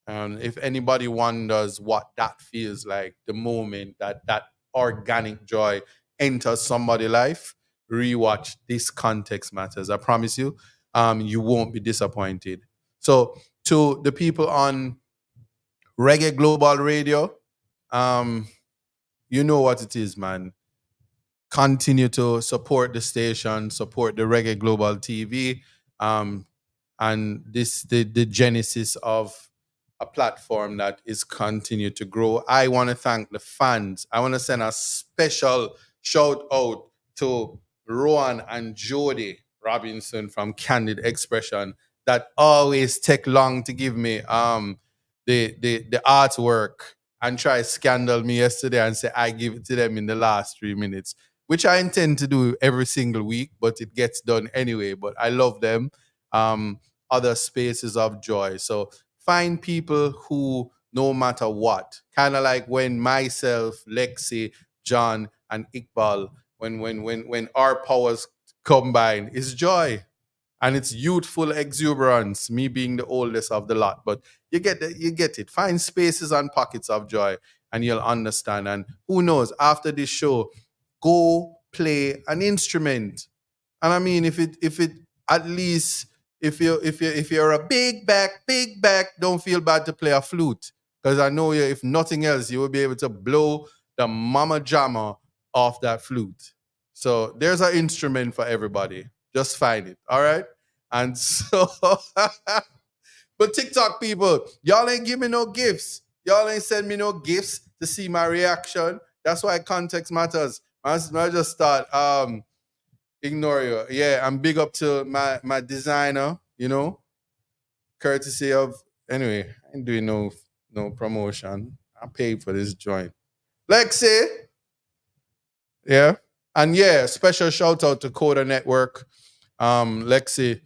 And if anybody wonders what that feels like, the moment that organic joy enters somebody's life, rewatch This Context Matters. I promise you, you won't be disappointed. So, to the people on Reggae Global Radio, um, you know what it is, man. Continue to support the station, support the Reggae Global TV, um, and the genesis of a platform that is continue to grow. I want to thank the fans. I want to send a special shout out to Rowan and Jody Robinson from Candid Expression that always take long to give me the artwork and try scandal me yesterday and say I give it to them in the last 3 minutes, which I intend to do every single week, but it gets done anyway. But I love them. Other spaces of joy. So find people who, no matter what, kind of like when myself, Lexi, John, and Iqbal, when our powers combine, is joy. And it's youthful exuberance, me being the oldest of the lot. But you get it. Find spaces and pockets of joy, and you'll understand. And who knows, after this show, go play an instrument. And I mean, if it at least if you're a big back, don't feel bad to play a flute. Because I know you, if nothing else, you will be able to blow the mama jammer off that flute. So there's an instrument for everybody. Just find it. All right. And so but TikTok people, y'all ain't give me no gifts. Y'all ain't send me no gifts to see my reaction. That's why context matters. I just start ignore you. Yeah, I'm big up to my designer, courtesy of anyway, I ain't doing no promotion. I paid for this joint. Lexi, yeah. And yeah, special shout out to Coda Network. Lexi,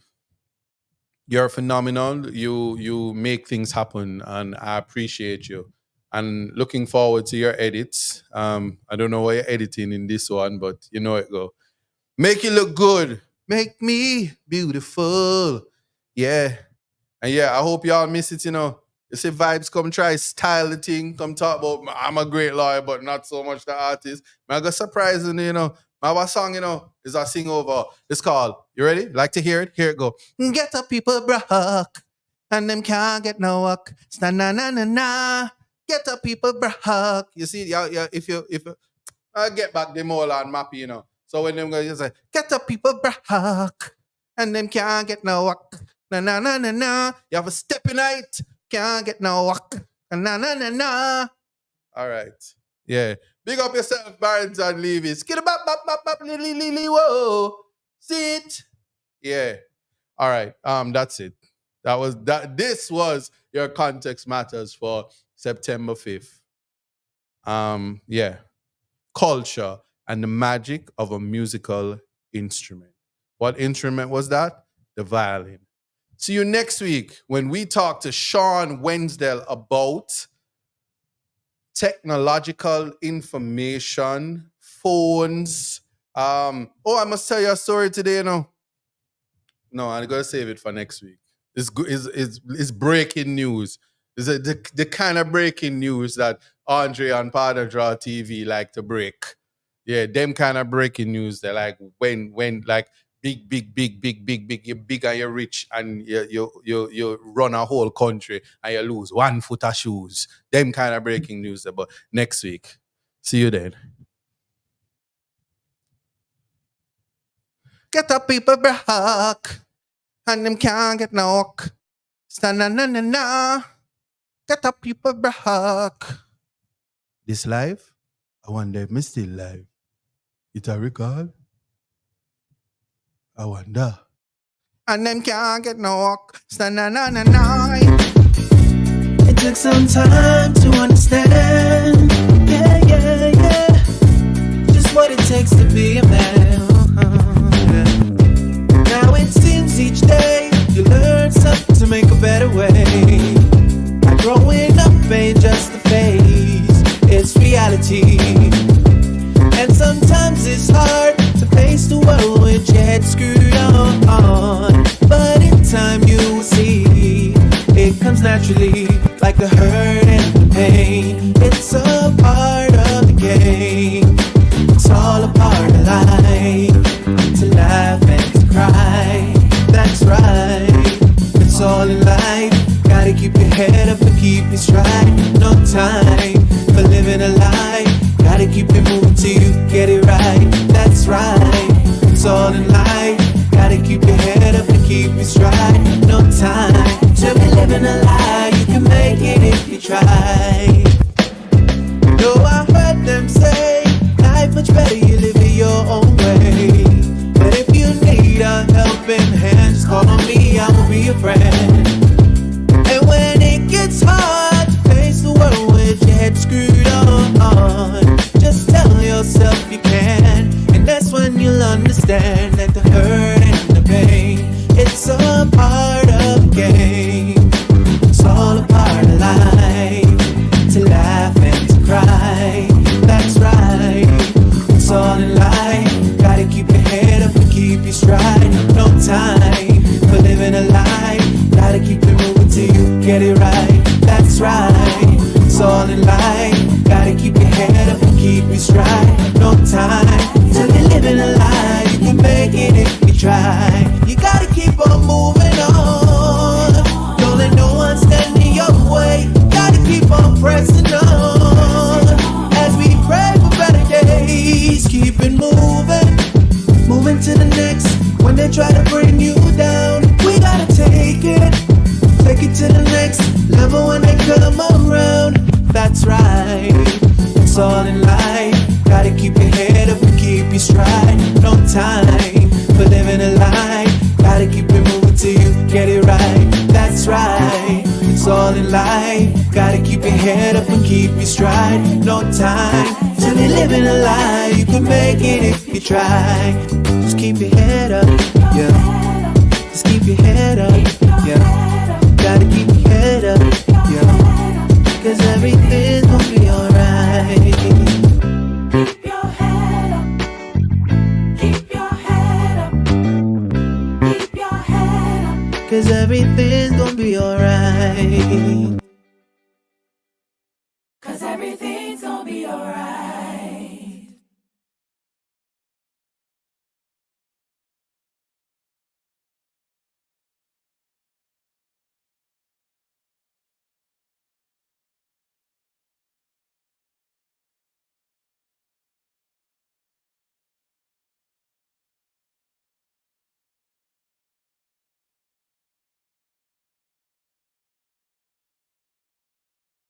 you're phenomenal. You make things happen and I appreciate you. And looking forward to your edits. I don't know what you're editing in this one, but you know it go. Make it look good. Make me beautiful. Yeah. And yeah, I hope y'all miss it, You see vibes come try style the thing, come talk about I'm a great lawyer, but not so much the artist. I got surprising, My song, is a sing over. It's called, you ready? Like to hear it? Here it go. Get the people broke, and them can't get no work. Na na na na na. Get up, people, brah. You see, yeah, if you get back DEMOLA and Mappy, you know. So when them guys say, get up, people, brah, and them can't get no walk. Na na na na na. You have a step in it, can't get no walk. Na na na na. All right. Yeah. Big up yourself, Barons and Levis. Skid bap bap bap bap li li li li whoa. Sit. Yeah. All right. That's it. This was your Context Matters for September 5th. Yeah. Culture and the magic of a musical instrument. What instrument was that? The violin. See you next week when we talk to Sean Wensdale about technological information, phones. I must tell you a story today, you know. No, I'm gonna save it for next week. It's breaking news. It's the kind of breaking news that Andre on Powder Draw TV like to break. Yeah, them kind of breaking news. They're like when like big, you're big and you're rich and you run a whole country and you lose 1 foot of shoes. Them kind of breaking news. But next week. See you then. Get up, people, back. And them can't get no walk. Na-na-na-na-na. Get up, people, back. This live, I wonder if me still live. It a record? I wonder. And them can't get no walk. Na-na-na-na-na. It took some time to understand. Yeah. Just what it takes to be a man. Now it seems each day you learn something to make a better way. Like growing up ain't just a phase, it's reality. And sometimes it's hard to face the world with your head screwed on. But in time you will see it comes naturally, like the hurt and the pain. It's a part of the game. It's all a part of life, to laugh and to cry. That's right, it's all in life. Gotta keep your head up and keep it stride. No time for living a lie. Gotta keep it moving till you get it right. That's right, it's all in life. Gotta keep your head up and keep it stride. No time to be living a lie. You can make it if you try. No, I heard them say life much better you live it your own way. But if you need a helping hand, just call on me, I will be your friend. And when it gets hard to face the world with your head screwed on, just tell yourself you can. And that's when you'll understand that the hurt and the pain, it's a part of the game. It's all a part of life, to laugh and to cry. That's right, it's all in life. Gotta keep your head up and keep your stride. No time for living a lie. Gotta keep it moving till you get it right. That's right, it's all in life. Gotta keep your head up and keep your stride. No time to be living a lie. You can make it if you try. You gotta keep on moving on. Don't let no one stand in your way. Gotta keep on pressing on. As we pray for better days, keep it moving. Moving to the next. When they try to bring you down, we gotta take it to the next level when they come around. That's right, it's all in life. Gotta keep your head up and keep your stride. No time for living a lie. Gotta keep it moving till you get it right. That's right, it's all in life. Gotta keep your head up and keep your stride. No time to be living a lie. You can make it if you try. Just keep your head up, yeah. Just keep your head up, yeah. Gotta keep your head up, yeah. Cause everything's gonna be alright. Keep your head up. Keep your head up. Keep your head up. Cause everything's gonna be alright.